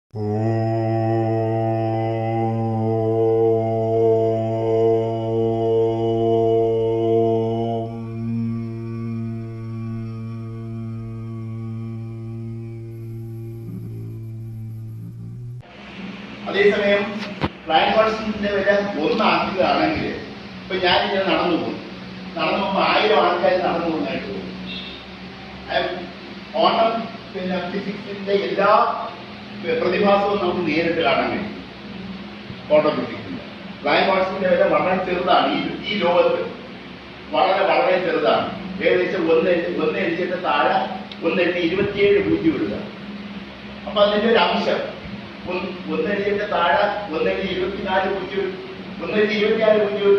അതേസമയം ഫ്ലൈങ് കോൺസ്റ്റന്റിന്റെ വില 1 ആക്കുകയാണെങ്കിൽ ഇപ്പൊ ഞാനിങ്ങനെ നടന്നു പോകുമ്പോൾ 1000 ആൾക്കാർ നടന്നു പോകുന്നതായിട്ട് പോകും. ഓണം ഫിസിക്സിന്റെ എല്ലാ പ്രതിഭാസവും നമുക്ക് നേരിട്ട് കാണാൻ കഴിയും. ക്വാണ്ടം ഫിസിക്സിന്റെ ഫ്ലൈങ് കോൺസ്റ്റന്റിന്റെ വില വളരെ ചെറുതാണ്. ഈ ലോകത്ത് വളരെ വളരെ ചെറുതാണ്. ഏകദേശം 1 എഴുതിയിട്ട് താഴെ 1.27 പൂജ്യം ഇടുക. അപ്പൊ അതിന്റെ ഒരു അംശം 1 എഴുതിയിട്ട് താഴെ 1.24 പൂജ്യം 1.26 പൂജ്യം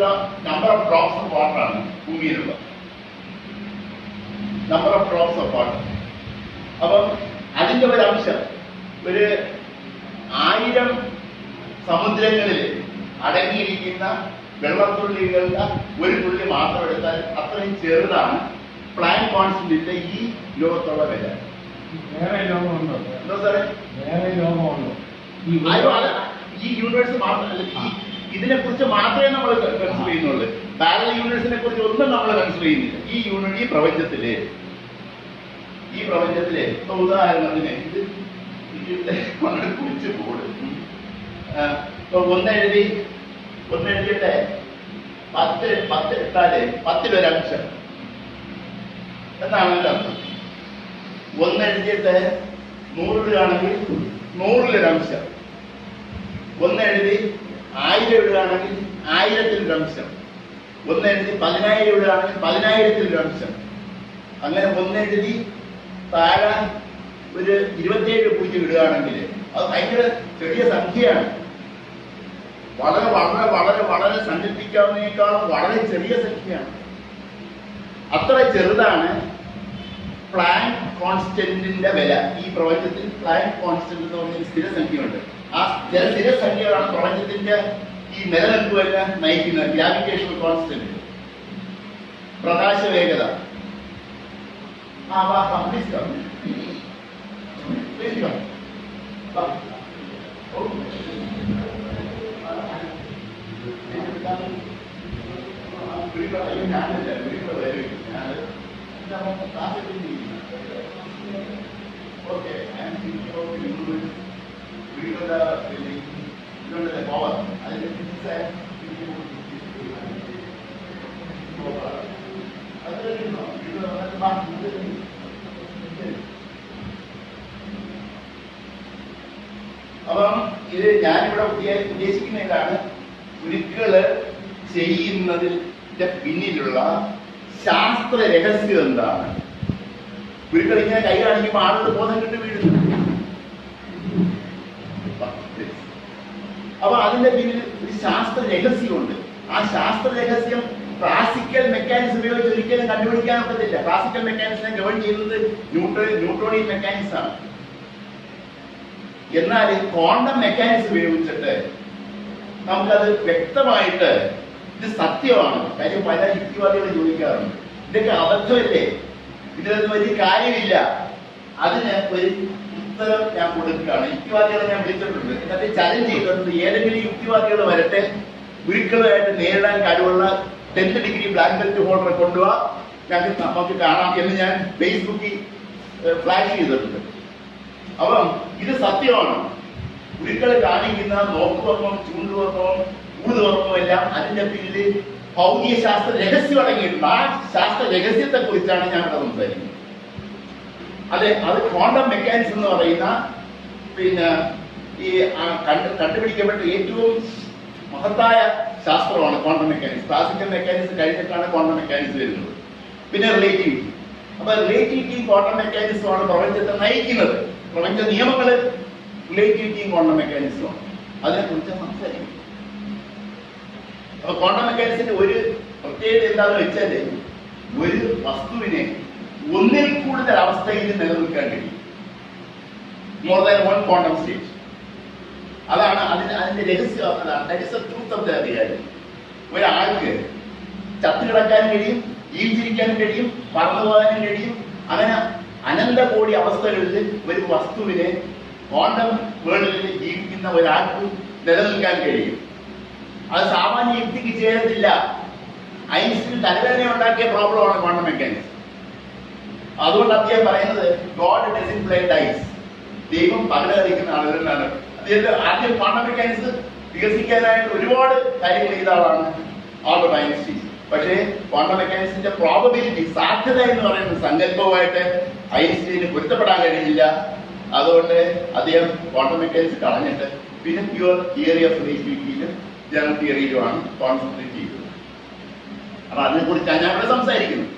number of drops of water ആണ് ഭൂമിയിലുള്ള number of drops of water. അപ്പം അതിന്റെ ഒരു അംശം ഒരു 1000 സമുദ്രങ്ങളിൽ അടങ്ങിയിരിക്കുന്ന വെള്ളത്തുള്ളികളുടെ ഒരു തുള്ളി മാത്രം എടുത്താൽ അത്രയും ചെറുതാണ് പ്ലാങ് കോൺസ്റ്റന്റിന്റെ ഈ ലോകത്തുള്ള വില. വേറെ ലോകമുണ്ടോ? എന്തോ സാറേ? വേറെ ലോകമുണ്ടോ? ഈ യൂണിവേഴ്സ് മാത്രമല്ല, ഇതിനെ കുറിച്ച് മാത്രമേ നമ്മൾ കൺസിഡർ ചെയ്യുന്നുള്ളൂ. പാരലൽ യൂണിവേഴ്സിനെ കുറിച്ച് ഒന്നും നമ്മൾ കൺസിഡർ ചെയ്യുന്നില്ല. ഈ പ്രപഞ്ചത്തിലെ ഇപ്പൊ ഉദാഹരണത്തിന് ഇത് കുറിച്ച് ബോർഡ് ഇപ്പൊ ഒന്ന് എഴുതിയിട്ട് 10 ഇട്ടാല് 10 ഒരംശം എന്നാണ് അതിന്റെ അർത്ഥം. 1 എഴുതിയിട്ട് 100 ഇടുകയാണെങ്കിൽ 100 1 എഴുതി 1000 ഇടുകയാണെങ്കിൽ 1000 1 എഴുതി 10000 ഇടുകയാണെങ്കിൽ 10000 അങ്ങനെ 1 എഴുതി താഴെ ഒരു 27 പൂജ്യം ഇടുകയാണെങ്കിൽ അത് ഭയങ്കര ചെറിയ സംഖ്യയാണ്. വളരെ വളരെ വളരെ വളരെ സങ്കല്പിക്കാവുന്നതിനേക്കാളും വളരെ ചെറിയ സംഖ്യയാണ്. അത്ര ചെറുതാണ് പ്ലാങ് കോൺസ്റ്റന്റിന്റെ വില. ഈ പ്രപഞ്ചത്തിൽ പ്ലാങ് കോൺസ്റ്റന്റ് എന്ന് പറഞ്ഞ സ്ഥിരസംഖ്യയുണ്ട്. ആ സ്ഥിരസംഖ്യകളാണ് പ്രപഞ്ചത്തിന്റെ ഈ നിലനിൽപ്പുകളെ നയിക്കുന്നത്. ഗ്രാവിറ്റേഷണൽ കോൺസ്റ്റന്റ്, പ്രകാശ വേഗത. Okay, and the power. അപ്പം ഇത് ഞാനിവിടെ ഉദ്ദേശിക്കുന്ന ഇതാണ്, ഉരുക്കള് ചെയ്യുന്നതിന്റെ പിന്നിലുള്ള ശാസ്ത്ര രഹസ്യം എന്താണ്. ഉരുക്കൾ ഇങ്ങനെ കൈ കാണിക്കുമ്പോൾ ആളുകൾ ബോധം കിട്ടി വീഴുന്നു. അപ്പൊ അതിന്റെ പിന്നിൽ ഒരു ശാസ്ത്ര രഹസ്യമുണ്ട്. ആ ശാസ്ത്ര രഹസ്യം ക്ലാസിക്കൽ മെക്കാനിക്സ് ഉപയോഗിച്ച് ഒരിക്കലും കണ്ടുപിടിക്കാൻ പറ്റത്തില്ല. ക്ലാസിക്കൽ മെക്കാനിക്സിനെ ഗവൺ ചെയ്യുന്നത് ന്യൂട്ടോണിയൻ മെക്കാനിക്സ് ആണ്. എന്നാൽ ക്വാണ്ടം മെക്കാനിക്സ് ഉപയോഗിച്ചിട്ട് നമുക്കത് വ്യക്തമായിട്ട് ഇത് സത്യമാണ്. കാര്യം പല യുക്തിവാദികൾ ചോദിക്കാറുണ്ട്, ഇതൊക്കെ അബദ്ധമല്ലേ, ഇതിലൊന്നും വലിയ കാര്യമില്ല. അതിന് ഒരു ഉത്തരം ഞാൻ കൊടുക്കുകയാണ്. യുക്തിവാദികളെ ഞാൻ വിളിച്ചിട്ടുണ്ട്, എന്നിട്ട് ചലഞ്ച് ചെയ്തിട്ടുണ്ട്. ഏതെങ്കിലും യുക്തിവാദികൾ വരട്ടെ, ഉരുക്കളുമായിട്ട് നേരിടാൻ കഴിവുള്ള 10th ഡിഗ്രി ബ്ലാക്ക് ബെൽറ്റ് ഹോൾഡറെ കൊണ്ടുപോവാ, നമുക്ക് കാണാം എന്ന് ഞാൻ ഫേസ്ബുക്കിൽ ഫ്ലാഷ് ചെയ്തിട്ടുണ്ട്. അപ്പം ഇത് സത്യമാണ്. ഉരുക്കൾ കാണിക്കുന്ന നോക്കുവർമ്മം, ചൂണ്ടുവർമ്മം, ഊടുവർമ്മം എല്ലാം അതിന്റെ പിന്നില് ഭൗതിക ശാസ്ത്ര രഹസ്യം അടങ്ങിയിട്ടുണ്ട്. ആ ശാസ്ത്ര രഹസ്യത്തെ കുറിച്ചാണ് ഞാൻ ഇവിടെ സംസാരിക്കുന്നത്. അത് ക്വാണ്ടം മെക്കാനിക്സ് എന്ന് പറയുന്ന ഈ കണ്ടുപിടിക്കപ്പെട്ട ഏറ്റവും മഹത്തായ ശാസ്ത്രമാണ് ക്വാണ്ടം മെക്കാനിക്സ്. ക്ലാസിക്കൽ മെക്കാനിക്സ് കഴിഞ്ഞിട്ടാണ് ക്വാണ്ടം മെക്കാനിക്സ് വരുന്നത്. പിന്നെ റിലേറ്റിവിറ്റി. അപ്പൊ റിലേറ്റിവിറ്റിയും ക്വാണ്ടം മെക്കാനിക്സുമാണ് പ്രപഞ്ചത്തെ നയിക്കുന്നത്. പ്രപഞ്ച നിയമങ്ങള് റിലേറ്റിവിറ്റിയും ക്വാണ്ടം മെക്കാനിക്സുമാണ്. അതിനെ കുറിച്ച് സംസാരിക്കും. അപ്പൊ ക്വാണ്ടം മെക്കാനിക്സിന്റെ ഒരു പ്രത്യേകത എന്താണെന്ന് വെച്ചാല്, ഒരു വസ്തുവിനെ ഒന്നിൽ കൂടുതൽ അവസ്ഥയിൽ നിലനിൽക്കാൻ കഴിയും. More than one quantum state. അതാണ് അതിന്റെ രഹസ്യം. അതാണ് ഒരാൾക്ക് ചത്തുകിടക്കാനും കഴിയും, ജീവിച്ചിരിക്കാനും കഴിയും, പറന്നു പോകാനും കഴിയും. അങ്ങനെ അനന്തകോടി അവസ്ഥകളിൽ ഒരു വസ്തുവിനെ ക്വാണ്ടം വേൾഡിൽ ജീവിക്കുന്ന ഒരാൾക്ക് നിലനിൽക്കാൻ കഴിയും. അത് സാമാന്യ യുക്തിക്ക് ചേരത്തില്ല. ഐൻസ്റ്റീൻ തലവേദന ഉണ്ടാക്കിയ പ്രോബ്ലമാണ് ക്വാണ്ടം മെക്കാനിക്സ്. അതുകൊണ്ട് അദ്ദേഹം പറയുന്നത് ഗോഡ് ഡസൻറ്റ് പ്ലേ ഡൈസ്, ദൈവം പകരം കളിക്കുന്ന ആളുകളാണ്. അദ്ദേഹം ആദ്യം ക്വാണ്ടം മെക്കാനിക്സ് വികസിക്കാനായിട്ട് ഒരുപാട് കാര്യങ്ങൾ ചെയ്ത ആളാണ് ആൽബർട്ട് ഐൻസ്റ്റീൻ. പക്ഷേ ക്വാണ്ടം മെക്കാനിക്സിന്റെ പ്രോബബിലിറ്റി, സാധ്യത എന്ന് പറയുന്ന സങ്കല്പവുമായിട്ട് ഐൻസ്റ്റീന് പൊരുത്തപ്പെടാൻ കഴിഞ്ഞില്ല. അതുകൊണ്ട് അദ്ദേഹം ക്വാണ്ടം മെക്കാനിക്സ് കളഞ്ഞിട്ട് പിന്നെ പ്യുവർ തിയറി ഓഫ് റിലേറ്റിവിറ്റിയിലും ജനറൽ തിയറിയിലുമാണ് കോൺസെൻട്രേറ്റ് ചെയ്തത്. അപ്പൊ അതിനെക്കുറിച്ചാണ് ഞാൻ ഇവിടെ സംസാരിക്കുന്നത്.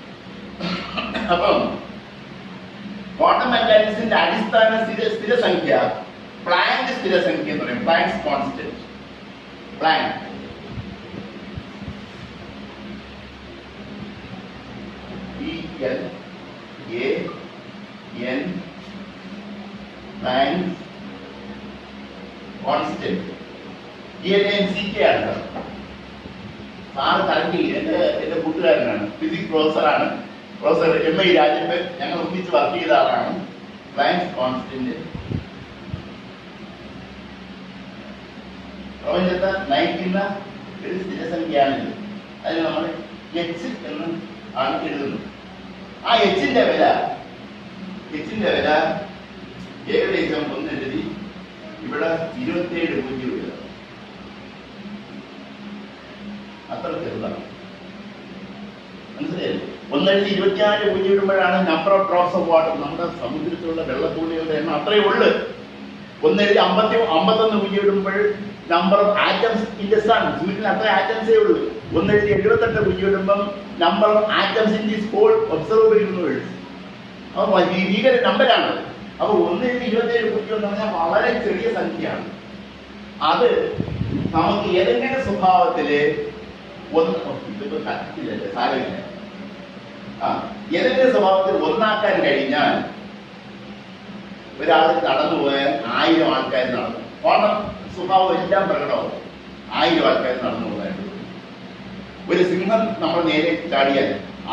അപ്പം ക്വാണ്ടം മെക്കാനിക്സിന്റെ അടിസ്ഥാന സ്ഥിരസംഖ്യ പ്ലാങ്ക് സ്ഥിരസംഖ്യ എന്ന് പറയും. Planck's constant. Planck Planck's constant. DNC ആണ് സാറ് കറക്റ്റ് എന്റെ കൂട്ടുകാരനാണ്, ഫിസിക്സ് പ്രൊഫസറാണ്, പ്രൊഫസർ MI രാജപ്പൻ. ഞങ്ങൾ ഒന്നിച്ച് വർക്ക് ചെയ്ത ആളാണ്. പ്ലാങ്ക്സ് കോൺസ്റ്റന്റ് പ്രപഞ്ചത്തെ നയിക്കുന്ന ഒരു സ്ഥിരസംഖ്യയാണിത്. അതിന് നമ്മൾ H എന്ന് ആണ് എഴുതുന്നത്. ആ എച്ചിന്റെ വില ഏകദേശം ഒന്നെഴുതി ഇവിടെ 27 പൂജ്യം എഴുതാം. അത്ര ചെറുതാണ്, മനസ്സിലായില്ലേ? ഒന്നെഴുതി 24 പൂജ്യം ഇടുമ്പോഴാണ് number of drops of water, നമ്മുടെ സമുദ്രത്തിലുള്ള വെള്ളത്തൂളികളുടെ എണ്ണം അത്രയേ ഉള്ളു. ഒന്നെഴുതി 51 പൂജ്യം ഇടുമ്പോൾ number of atoms in the sun, സൂര്യന് അത്ര ആറ്റംസേ ഉള്ളൂ. ഒന്നെഴുതി 78 പൂജ്യം ഇടുമ്പം number of atoms in this whole observable universe. അപ്പൊ ഭീകര നമ്പരാണ്. അപ്പൊ 1/27 പൂജ്യം എന്ന് പറഞ്ഞാൽ വളരെ ചെറിയ സംഖ്യയാണ്. അത് നമുക്ക് ഏതെങ്കിലും സ്വഭാവത്തില് സാരമില്ല, ഏതെങ്കിലും സ്വഭാവത്തിൽ ഒന്നാക്കാൻ കഴിഞ്ഞാൽ ഒരാൾ നടന്നു പോയാൽ 1000 ആൾക്കാർ നടന്നു. ഓണം സ്വഭാവം എല്ലാം പ്രകടമാവും. 1000 ആൾക്കാർ നടന്നു പോകാനായിട്ട്. ഒരു സിംഹം നമ്മൾ നേരെ ചാടിയാൽ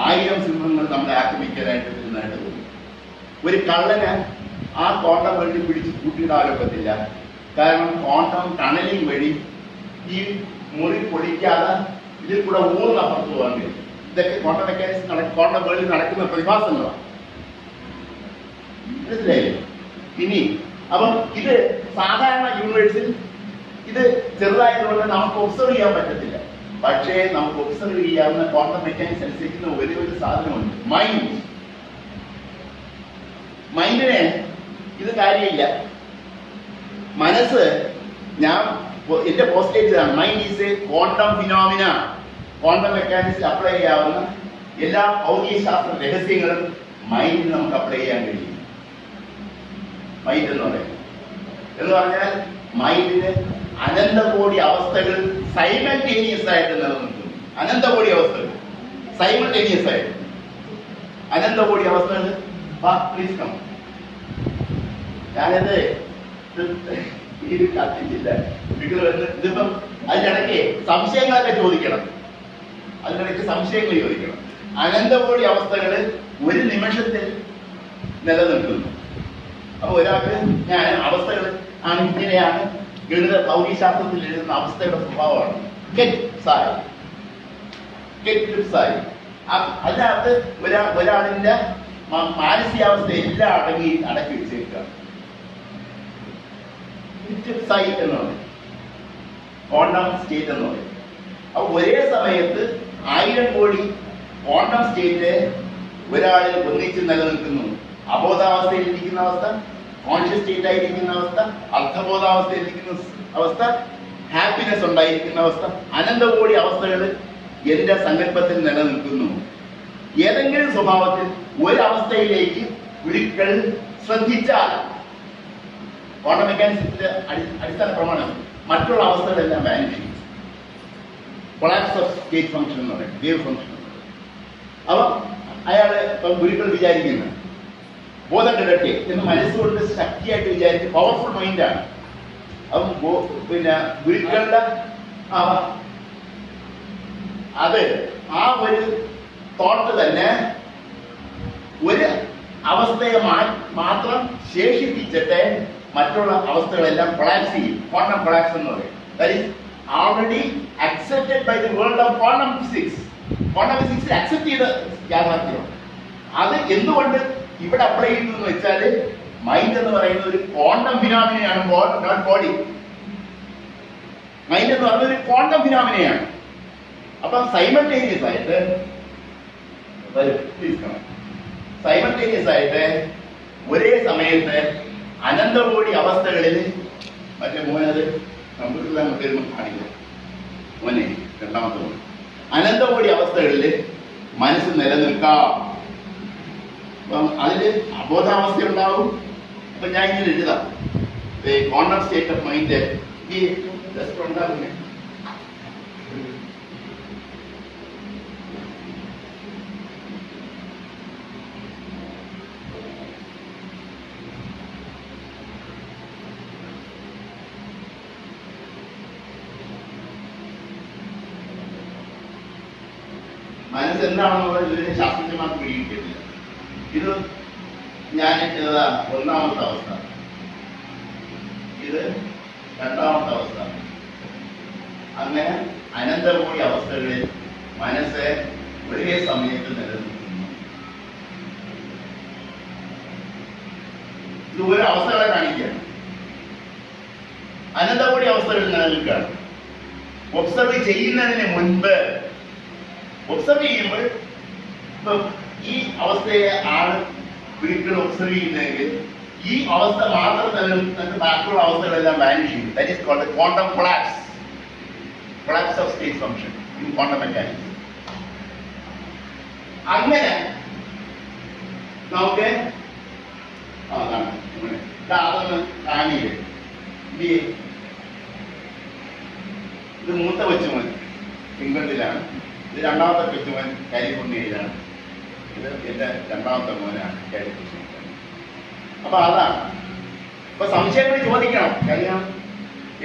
1000 സിംഹങ്ങൾ നമ്മളെ ആക്രമിക്കാനായിട്ട് വരുന്നതായിട്ട് തോന്നും. ഒരു കള്ളന് ആ കോണ്ടം വഴി പിടിച്ച് കൂട്ടിയിടാൻ പറ്റില്ല. കാരണം കോണ്ടം ടണലിംഗ് വഴി ഈ മുറി പൊളിക്കാതെ ഇതിൽ കൂടെ ഊർന്നപ്പുറത്ത് പോകാൻ കഴിയും. ഇതൊക്കെ കോണ്ടം മെക്കാനിക്സ് കോണ്ടം വേൾഡിൽ നടക്കുന്ന പ്രതിഭാസങ്ങളാണ്. മനസ്സിലായില്ലേ? ഇനി അപ്പം ഇത് സാധാരണ യൂണിവേഴ്സിൽ ഇത് ചെറുതായതുകൊണ്ട് നമുക്ക് ഒബ്സർവ് ചെയ്യാൻ പറ്റത്തില്ല. പക്ഷേ നമുക്ക് ഒബ്സർവ് ചെയ്യാവുന്ന ക്വാണ്ടം മെക്കാനിക്സ് അനുസരിക്കുന്ന ഒരു സാധനമുണ്ട്, മൈൻഡ്. മൈൻഡിന് ഇത് കാര്യമില്ല. മനസ്സ്, ഞാൻ എന്റെ പോസ്റ്റേറ്റ് ഇതാണ്, mind is a quantum phenomena. Quantum മെക്കാനിക്സിൽ അപ്ലൈ ചെയ്യാവുന്ന എല്ലാ ഭൗതികശാസ്ത്ര രഹസ്യങ്ങളും മൈൻഡിന് നമുക്ക് അപ്ലൈ ചെയ്യാൻ കഴിയും. മൈൻഡ് എന്ന് പറഞ്ഞാൽ മൈൻഡിന് അനന്തകോടി അവസ്ഥകൾ സൈമൾട്ടേനിയസ് ആയിട്ട് നിലനിൽക്കുന്നു. അനന്തകോടി അവസ്ഥകൾ സൈമൾട്ടേനിയസ് ആയിട്ട്. അനന്തകോടി അവസ്ഥകൾ ഞാനത് ഇത് കത്തിച്ചില്ല. ഇതിപ്പം അതിനിടയ്ക്ക് സംശയങ്ങളൊക്കെ ചോദിക്കണം. അതിനിടയ്ക്ക് സംശയങ്ങൾ ചോദിക്കണം. അനന്തകോടി അവസ്ഥകൾ ഒരു നിമിഷത്തിൽ നിലനിൽക്കുന്നു. അപ്പൊ ഒരാൾക്ക് ഞാൻ അവസ്ഥകൾ ആണ് ഇങ്ങനെയാണ് ഗണിത ഭൗതികശാസ്ത്രത്തിൽ എഴുതുന്ന അവസ്ഥയുടെ സ്വഭാവമാണ്. അതിനകത്ത് ഒരാളിന്റെ മാനസികാവസ്ഥ എല്ലാം അടക്കി വെച്ചേക്കുക. എന്ന് പറയും, ക്വാണ്ടം സ്റ്റേറ്റ് എന്ന് പറയും. അപ്പൊ ഒരേ സമയത്ത് 1000 കോടി ക്വാണ്ടം സ്റ്റേറ്റ് ഒരാളിൽ ഒന്നിച്ച് നിലനിൽക്കുന്നു. അബോധാവസ്ഥയിൽ ഇരിക്കുന്ന അവസ്ഥ, കോൺഷ്യസ് സ്റ്റേറ്റ് ആയിരിക്കുന്ന അവസ്ഥ, അർത്ഥബോധാവസ്ഥയിൽ ഇരിക്കുന്ന അവസ്ഥ, ഹാപ്പിനെസ് ഉണ്ടായിരിക്കുന്ന അവസ്ഥ, അനന്തകോടി അവസ്ഥകൾ എന്റെ സങ്കല്പത്തിൽ നിലനിൽക്കുന്നു. ഏതെങ്കിലും സ്വഭാവത്തിൽ ഒരവസ്ഥയിലേക്ക് ഒരിക്കൽ ശ്രദ്ധിച്ചാൽ ക്വാണ്ടം മെക്കാനിക്സിന്റെ അടിസ്ഥാന പ്രമാണം മറ്റുള്ള അവസ്ഥകളെല്ലാം വാനിഷ് ചെയ്യും. കൊളാപ്സ് ഓഫ് സ്റ്റേറ്റ് ഫംഗ്ഷൻ എന്ന് പറയും, വേവ് ഫംഗ്ഷൻ. അപ്പൊ അയാള് ഇപ്പം ഗുരുക്കൾ വിചാരിക്കുന്ന ബോധം കിടട്ടെ എന്ന് മനസ്സുകൊണ്ട് ശക്തിയായിട്ട് വിചാരിച്ച് പവർഫുൾ മൈൻഡാണ്. അപ്പം പിന്നെ ഗുരുക്കളുടെ അത് ആ ഒരു തോട്ട് തന്നെ ഒരു അവസ്ഥയെ മാത്രം ശേഷിപ്പിച്ചിട്ട് മറ്റുള്ള അവസ്ഥകളെല്ലാം കൊളാപ്സ് ചെയ്യും. ക്വാണ്ടം കൊളാപ്സ് എന്ന് പറയും. That is already accepted by the world of quantum physics. Quantum ഫിസിക്സിൽ അക്സെപ്റ്റ് ചെയ്ത യാഥാർത്ഥ്യമാണ്. അത് എന്തുകൊണ്ട് ഇവിടെ അപ്ലൈ ചെയ്യുന്നു എന്ന് വെച്ചാൽ മൈൻഡ് എന്ന് പറയുന്ന ഒരു ക്വാണ്ടം ഫിനോമിനയാണ്, നോട്ട് ബോഡി. മൈൻഡ് എന്ന് പറയുന്നത് ഒരു ക്വാണ്ടം ഫിനോമിനയാണ്. അപ്പം സൈമൾട്ടേനിയസ് ആയിട്ട് ഒരേ സമയത്ത് അനന്തകോടി അവസ്ഥകളിൽ, മറ്റേ മോനത് കമ്പ്യൂട്ടറിൽ അങ്ങോട്ട് വരുമ്പോൾ കാണിക്കും, മോനെ രണ്ടാമത്തെ മോൻ, അനന്തകോടി അവസ്ഥകളിൽ മനസ്സ് നിലനിൽക്കാം. അപ്പം അതില് അബോധാവസ്ഥ ഉണ്ടാവും. അപ്പൊ ഞാൻ ഇങ്ങനെ എഴുതാം, quantum state of mind just ഉണ്ടാകുന്നേ. മനസ്സ് എന്താണെന്നുള്ളത് ഇതിന് ശാസ്ത്രജ്ഞന്മാർക്ക് പിടികിട്ടില്ല. ഇത് ഞാൻ ചെയ്തതാ ഒന്നാമത്തെ അവസ്ഥ, ഇത് രണ്ടാമത്തെ അവസ്ഥ. അങ്ങനെ അനന്തകോടി അവസ്ഥകളിൽ മനസ്സ് ഒരേ സമയത്ത് നിലനിൽക്കുന്നു. ഇത് ഒരു അവസ്ഥകളെ കാണിക്കുകയാണ്. അനന്തകോടി അവസ്ഥകളിൽ നിലനിൽക്കുകയാണ്. ഒബ്സർവ് ചെയ്യുന്നതിന് മുൻപ്, ഒബ്സർവ് ചെയ്യുമ്പോൾ ഇപ്പൊ ഈ അവസ്ഥയെ ആണ് വീട്ടിൽ ഒബ്സർവ് ചെയ്യുന്നതെങ്കിൽ ഈ അവസ്ഥ മാത്രം തന്നെ ബാക്കിയുള്ള അവസ്ഥകളെല്ലാം വാനിഷ് ചെയ്യും. That is called quantum collapse. Collapse of state function in quantum mechanics. അങ്ങനെ നമുക്ക് അതൊന്ന് കാണില്ലേ, ഇത് മൂത്ത കൊച്ചുമോൻ ഇംഗ്ലണ്ടിലാണ്, ഇത് രണ്ടാമത്തെ കൊച്ചുമോൻ കാലിഫോർണിയയിലാണ്, ഇത് എന്റെ രണ്ടാമത്തെ മോനാണ് കാലിഫോർണിയ. അപ്പൊ അതാണ്. അപ്പൊ സംശയങ്ങൾ ചോദിക്കണം, കാര്യം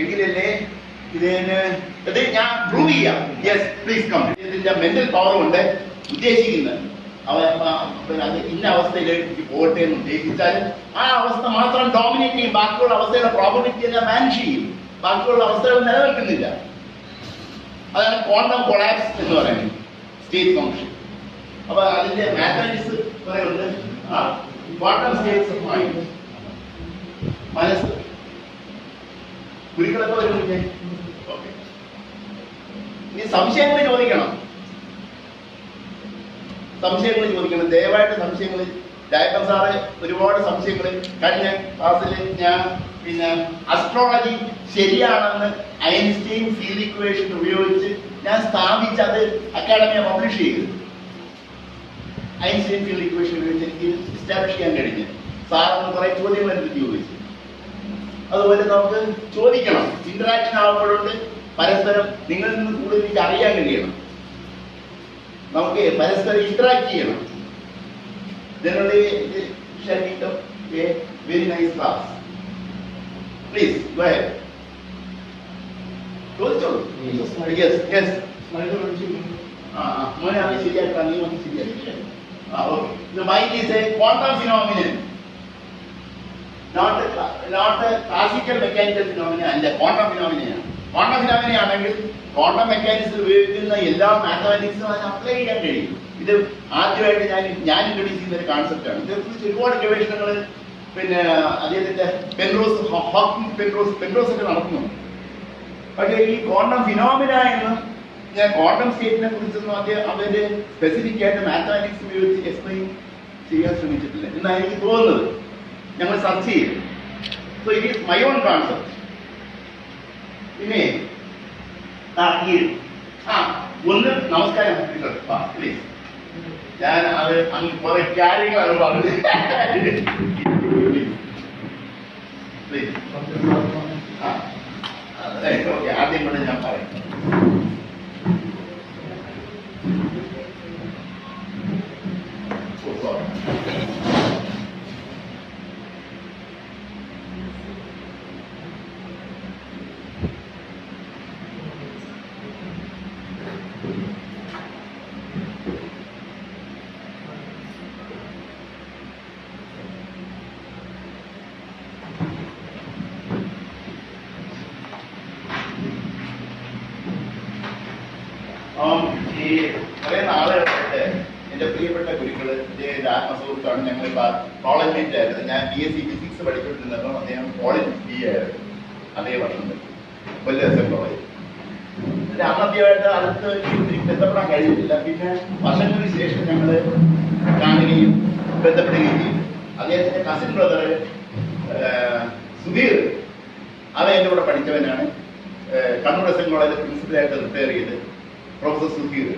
എങ്കിലല്ലേ ഇത് ഞാൻ പ്രൂവ് ചെയ്യാം. Yes please come. ഇതിന്റെ മെന്റൽ പവർ കൊണ്ട് ഉദ്ദേശിക്കുന്നത് അത് ഇന്ന അവസ്ഥയിലേക്ക് പോകട്ടെ എന്ന് ഉദ്ദേശിച്ചാൽ ആ അവസ്ഥ മാത്രം ഡോമിനേറ്റ് ചെയ്യും. ബാക്കിയുള്ള അവസ്ഥയുടെ പ്രോബബിലിറ്റി എല്ലാം വാനിഷ് ചെയ്യും. ബാക്കിയുള്ള അവസ്ഥകൾ നിലനിൽക്കുന്നില്ല. അതാണ് ക്വാണ്ടം കൊളാപ്സ് എന്ന് പറയുന്നത്, സ്റ്റേറ്റ് ഫംഗ്ഷൻ. അപ്പൊ അതിന്റെ മാത്തമാറ്റിക്സ് പറയുന്നത് ക്വാണ്ടം സ്റ്റേറ്റ്സ് ഓഫ് മൈൻഡ്. മനസ്സ് കുരുക്കളൊക്കെ വരുന്നില്ലേ? ഓക്കെ, ഇനി സംശയങ്ങൾ ചോദിക്കണം. സംശയങ്ങൾ ചോദിക്കണം, ദയവായിട്ട് സംശയങ്ങൾ. ഡയറക്ടർ സാറ് ഒരുപാട് സംശയങ്ങൾ കഴിഞ്ഞ ക്ലാസ്സിൽ ഞാൻ അസ്ട്രോളജി ശരിയാണെന്ന് ഐൻസ്റ്റൈൻ ഫീൽഡ് ഇക്വേഷൻ ഉപയോഗിച്ച് ഞാൻ സ്ഥാപിച്ചത് അക്കാഡമിയെ പബ്ലിഷ് ചെയ്തു. ഐൻസ്റ്റൈൻ ഫീൽഡ് ഇക്വേഷൻ ഉപയോഗിച്ച് എനിക്ക് എസ്റ്റാബ്ലിഷ് ചെയ്യാൻ കഴിഞ്ഞു. സാറിന് കുറെ ചോദ്യങ്ങൾ എനിക്ക് ചോദിച്ചു. അതുപോലെ നമുക്ക് ചോദിക്കണം, ഇന്ററാക്ഷൻ ആകുമ്പോഴുണ്ട് പരസ്പരം നിങ്ങളിൽ നിന്ന് കൂടുതൽ എനിക്ക് അറിയാൻ കഴിയണം. നമുക്ക് പരസ്പരം ഇന്ററാക്ട് ചെയ്യണം. Very nice class. Please go ahead. ചോദിച്ചോളൂ. മോനെ അത് ശരിയാക്കാം, നീ ഒന്ന് ശരിയാക്കാം. The mind is a quantum phenomenon, not a classical mechanical phenomenon, and a quantum phenomenon. Quantum phenomenon ആണെങ്കിൽ ക്വാണ്ടം മെക്കാനിക്സിൽ ഉപയോഗിക്കുന്ന എല്ലാ മാത്തമാറ്റിക്സും അതിന് അപ്ലൈ ചെയ്യാൻ കഴിയും. ഇത് ആദ്യമായിട്ട് ഞാൻ ഇൻട്രൊഡ്യൂസ് ചെയ്യുന്ന ഒരു കോൺസെപ്റ്റാണ്. ഇതേക്കുറിച്ച് ഒരുപാട് ഗവേഷണങ്ങൾ അദ്ദേഹത്തിന്റെ പെൻറോസ് ഒക്കെ നടത്തുന്നുണ്ട്. പക്ഷേ ഈ ക്വാണ്ടം ഫിനോമിന എന്നും ഞാൻ ക്വാണ്ടം സ്റ്റേറ്റിനെ കുറിച്ചൊന്നും അവര് സ്പെസിഫിക് ആയിട്ട് മാത്തമാറ്റിക്സ് ഉപയോഗിച്ച് എക്സ്പ്ലെയിൻ ചെയ്യാൻ ശ്രമിച്ചിട്ടില്ല എന്നാണ് എനിക്ക് തോന്നുന്നത്. ഞങ്ങൾ സെർച്ച് ചെയ്യും. So it is my own concept. പിന്നെ ഒന്ന് നമസ്കാരം പ്ലീസ്. ഞാൻ അത് അങ്ങ് കുറെ കാര്യങ്ങളാണ് പറഞ്ഞത്. പ്ലീസ് ഓക്കെ, ആദ്യം കൊണ്ട് ഞാൻ പറയാം. ഈ കുറെ നാളുകളായിട്ട് എൻ്റെ പ്രിയപ്പെട്ട ഗുരുക്കള് അദ്ദേഹത്തിന്റെ ആത്മസുഹൃത്താണ്. ഞങ്ങളിപ്പോൾ കോളേജ് ആയിരുന്നു. ഞാൻ BSc ഫിസിക്സ് പഠിച്ചുകൊണ്ടിരുന്നപ്പോൾ അദ്ദേഹം കോളേജ് BA ആയിരുന്നു. അതേ വർഷം കൊല്ലം കോളേജ്. അന്നത്തെയായിട്ട് അടുത്ത് ബന്ധപ്പെടാൻ കഴിഞ്ഞിട്ടില്ല. പിന്നെ വർഷങ്ങൾക്ക് ശേഷം ഞങ്ങൾ കാണുകയും ബന്ധപ്പെടുകയും ചെയ്തു. അദ്ദേഹത്തിന്റെ കസിൻ ബ്രദർ സുധീർ, അവൻ എൻ്റെ കൂടെ പഠിച്ചവനാണ്. കണ്ണൂർ എസ് എൻ കോളേജിൽ പ്രിൻസിപ്പലായിട്ട് റിട്ടയർ ചെയ്ത് പ്രൊഫസർ സുധീർ.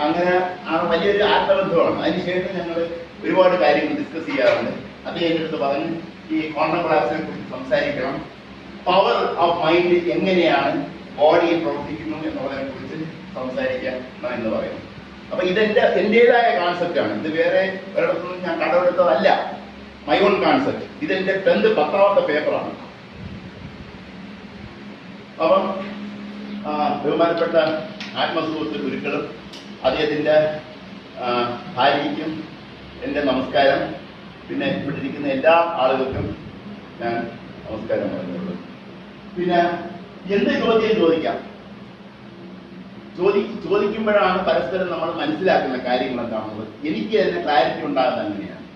അങ്ങനെ ആ വലിയൊരു ആത്മബന്ധമാണ്. അതിനുശേഷം ഞങ്ങൾ ഒരുപാട് കാര്യങ്ങൾ ഡിസ്കസ് ചെയ്യാറുണ്ട്. അദ്ദേഹം എൻ്റെ അടുത്ത് പറഞ്ഞു, ഈ ക്വാണ്ടം കൊളാപ്സിനെ കുറിച്ച് സംസാരിക്കണം, പവർ ഓഫ് മൈൻഡ് എങ്ങനെയാണ് ബോഡിയിൽ പ്രവർത്തിക്കുന്നു എന്നുള്ളതിനെ കുറിച്ച് സംസാരിക്കാം എന്ന് പറയുന്നു. അപ്പൊ എന്റേതായ കോൺസെപ്റ്റാണ്. ഇത് വേറെ ഒരിടത്തുനിന്നും ഞാൻ കടമെടുത്തതല്ല. My own concept. ഇതെന്റെ 10th പേപ്പറാണ്. അപ്പം ബഹുമാനപ്പെട്ട ആത്മസുഹൃത്ത് ഗുരുക്കളും അദ്ദേഹത്തിന്റെ ഭാര്യയ്ക്കും എൻ്റെ നമസ്കാരം. പിന്നെ ഇവിടെ ഇരിക്കുന്ന എല്ലാ ആളുകൾക്കും ഞാൻ നമസ്കാരം പറഞ്ഞുള്ളൂ. പിന്നെ എന്ത് ചോദ്യം ചോദിക്കാം? ചോദിക്കുമ്പോഴാണ് പരസ്പരം നമ്മൾ മനസ്സിലാക്കുന്ന കാര്യങ്ങൾ എന്താണുള്ളത്. എനിക്ക് തന്നെ ക്ലാരിറ്റി ഉണ്ടാകുന്നത് അങ്ങനെയാണ്.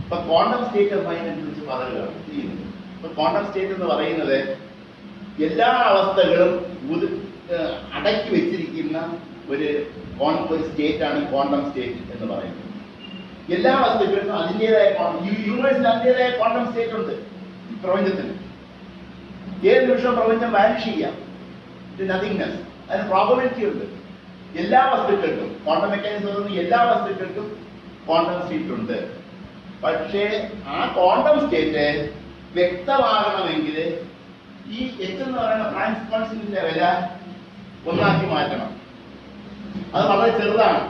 ഇപ്പൊ ക്വാണ്ടം സ്റ്റേറ്റ് ഓഫ് മൈൻഡിനെ കുറിച്ച് പറയുകയാണ് ചെയ്യുന്നത്. ഇപ്പൊ ക്വാണ്ടം സ്റ്റേറ്റ് എന്ന് പറയുന്നത് എല്ലാ അവസ്ഥകളും അടക്കി വെച്ചിരിക്കുന്ന ഒരു സ്റ്റേറ്റ് ആണ് ക്വാണ്ടം സ്റ്റേറ്റ് എന്ന് പറയുന്നത്. എല്ലാ വസ്തുക്കൾക്കും അതിൻ്റെതായ യൂണിവേഴ്സിന് അതിൻ്റെതായ ക്വാണ്ടം സ്റ്റേറ്റ് ഉണ്ട്. ഈ പ്രപഞ്ചത്തിന് ഏത് നിമിഷം പ്രപഞ്ചം വാനിഷ് ചെയ്യാം. നത്തിങ്നെസ്, അതിന് പ്രോബബിലിറ്റി ഉണ്ട്. എല്ലാ വസ്തുക്കൾക്കും ക്വാണ്ടം മെക്കാനിസം എല്ലാ വസ്തുക്കൾക്കും ക്വാണ്ടം സ്റ്റേറ്റ് ഉണ്ട്. പക്ഷേ ആ ക്വാണ്ടം സ്റ്റേറ്റ് വ്യക്തമാകണമെങ്കിൽ ഈ H എന്ന് പറയുന്ന ഫ്രാൻസ് കോൺസ്റ്റന്റിന്റെ വില 1 മാറ്റണം. അത് വളരെ ചെറുതാണ്.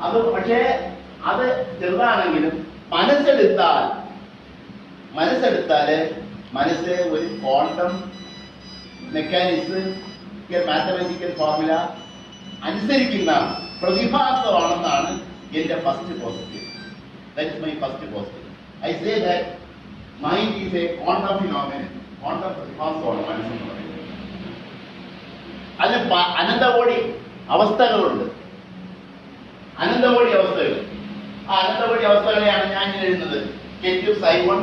അത് പക്ഷേ അത് ചെറുതാണെങ്കിലും മനസ്സെടുത്താല് മനസ്സ് ഒരു ക്വാണ്ടം മെക്കാനിക്സ് മാത്തമാറ്റിക്കൽ ഫോർമുല അനുസരിക്കുന്ന പ്രതിഭാസമാണെന്നാണ് എന്റെ first positive. That's my first positive. I say that mind is a quantum phenomenon. Quantum പ്രതിഭാസമാണ് മനസ്സെന്ന് പറയുന്നത്. അതിന് അനന്തകോടി അവസ്ഥകളുണ്ട്. അനന്തകോടി അവസ്ഥകൾ. ആ അനന്തകോടി അവസ്ഥകളെയാണ് ഞാൻ എഴുതുന്നത്. K2 psi1,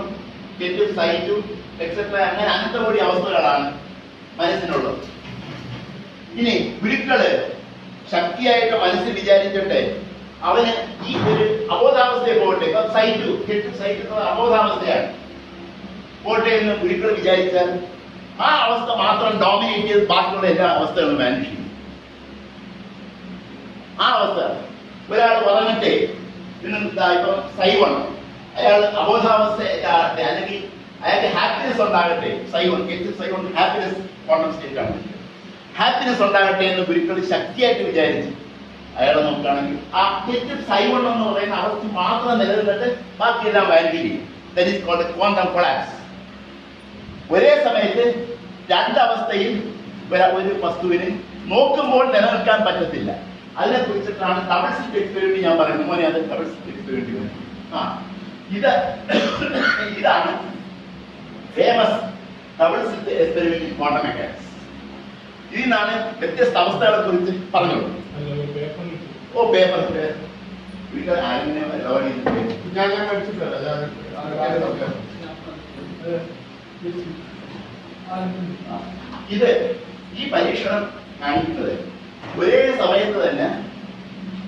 K2 psi2 etcetera. അങ്ങനെ അനന്തകോടി അവസ്ഥകളാണ് മനസ്സിനുള്ളത്. ഇനി ഗുരുക്കള് ശക്തിയായിട്ട് മനസ്സിൽ വിചാരിച്ചിട്ട് അവന് ഈ ഒരു അബോധാവസ്ഥയെ പോകട്ടെ. ഇപ്പൊ K2 psi2 അബോധാവസ്ഥയാണ് പോട്ടെ എന്ന് ഗുരുക്കൾ വിചാരിച്ചാൽ ആ അവസ്ഥ മാത്രം ഡോമിനേറ്റ് ചെയ്ത് ബാക്കിയുള്ള എല്ലാ അവസ്ഥകളും വാനിഷ് ചെയ്യും. ആ അവസ്ഥ ഒരാൾ പറഞ്ഞിട്ടേ ഇപ്പൊ Psi1 അയാൾ അബോധാവസ്ഥ അല്ലെങ്കിൽ അയാൾക്ക് ഹാപ്പിനെസ് ഉണ്ടാകട്ടെ. Psi1 ഹാപ്പിനെസ് ക്വാണ്ടം സ്റ്റേറ്റ് ആണ്. ഹാപ്പിനെസ് ഉണ്ടാകട്ടെ എന്ന് ഗുരുക്കൾ ശക്തിയായിട്ട് വിചാരിച്ചു അയാളെ നോക്കുകയാണെങ്കിൽ ആ Psi1 എന്ന് പറയുന്ന അവസ്ഥ മാത്രം നിലനിന്നിട്ട് ബാക്കിയെല്ലാം വാനിഷ് ചെയ്യും. That is called quantum collapse. ഒരേ സമയത്ത് രണ്ടവസ്ഥയിൽ ഒരു വസ്തുവിന് നോക്കുമ്പോൾ നിലനിൽക്കാൻ പറ്റത്തില്ല. അതിനെ കുറിച്ചിട്ടാണ് ഡബിൾ സ്ലിറ്റ് എക്സ്പെരിമെന്റ് ഞാൻ പറയുന്നത്. മോനെ അത് ഡബിൾ സ്ലിറ്റ് എക്സ്പെരിമെന്റ്. ഇതാണ് famous double slit experiment in quantum mechanics. ഇതിൽ നിന്നാണ് വ്യത്യസ്ത അവസ്ഥകളെ കുറിച്ച് പറഞ്ഞത്. ഓ പേപ്പർ ഞാൻ പഠിച്ചിട്ടില്ല. ഇത് ഈ പരീക്ഷണം കാണിക്കുന്നത് ഒരേ സമയത്ത് തന്നെ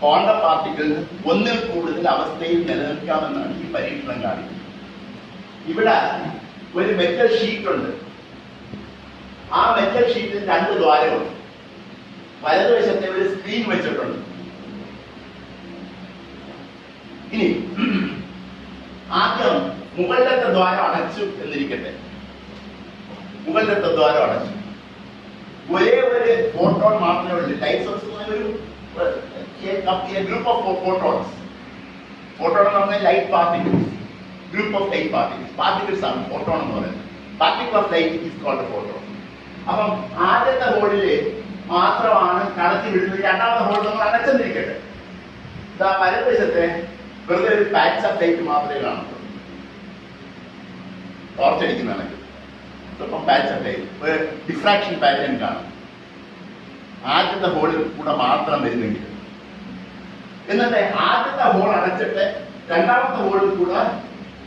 ക്വാണ്ടം പാർട്ടിക്കിൾസ് ഒന്നിൽ കൂടുതൽ അവസ്ഥയിൽ നിലനിൽക്കാമെന്നാണ് ഈ പരീക്ഷണം കാണിക്കുന്നത്. ഇവിടെ ഒരു മെറ്റൽ ഷീറ്റ് ഉണ്ട്. ആ മെറ്റൽ ഷീറ്റിൽ 2 ദ്വാരമുണ്ട്. വലതുവശത്തെ ഒരു സ്ക്രീൻ വെച്ചിട്ടുണ്ട്. ഇനി ആദ്യം മുകളിലത്തെ ദ്വാരം അടച്ചു എന്നിരിക്കട്ടെ. മുകളിലത്തെ ദ്വാരം അടച്ചു. ഒരേ ഒരു ഫോട്ടോൺ മാത്രമേ ഉള്ളൂ. ലൈറ്റ് സോഴ്സ് ഒരു ഗ്രൂപ്പ് ഓഫ് ഫോട്ടോൺസ്. ഫോട്ടോൺ എന്ന് പറഞ്ഞാൽ light particles. Group of light particles ആണ് ഫോട്ടോൺ എന്ന് പറയുന്നത്. Particle of light is called photon. അപ്പം ആദ്യത്തെ ഹോളില് മാത്രമാണ് കടത്തി വിടുന്നത്. രണ്ടാമത്തെ ഹോളിൽ നമ്മൾ അടച്ചെന്നിരിക്കട്ടെ. ഇതാ വലതുവശത്തെ വെറുതെ ഒരു പാച്ച് ഓഫ് ലൈറ്റ് മാത്രമേ കാണുള്ളൂ. ടോർച്ചടിക്കുന്നതാണെങ്കിൽ സ്വല്പം പാച്ച് ഓഫ് ലൈറ്റ്, ഒരു ഡിഫ്രാക്ഷൻ പാറ്റേൺ കാണും. ആദ്യത്തെ ഹോളിൽ കൂടെ മാത്രം വരുന്നെങ്കിൽ, എന്നിട്ട് ആദ്യത്തെ ഹോൾ അടച്ചിട്ട് രണ്ടാമത്തെ ഹോളിൽ കൂടെ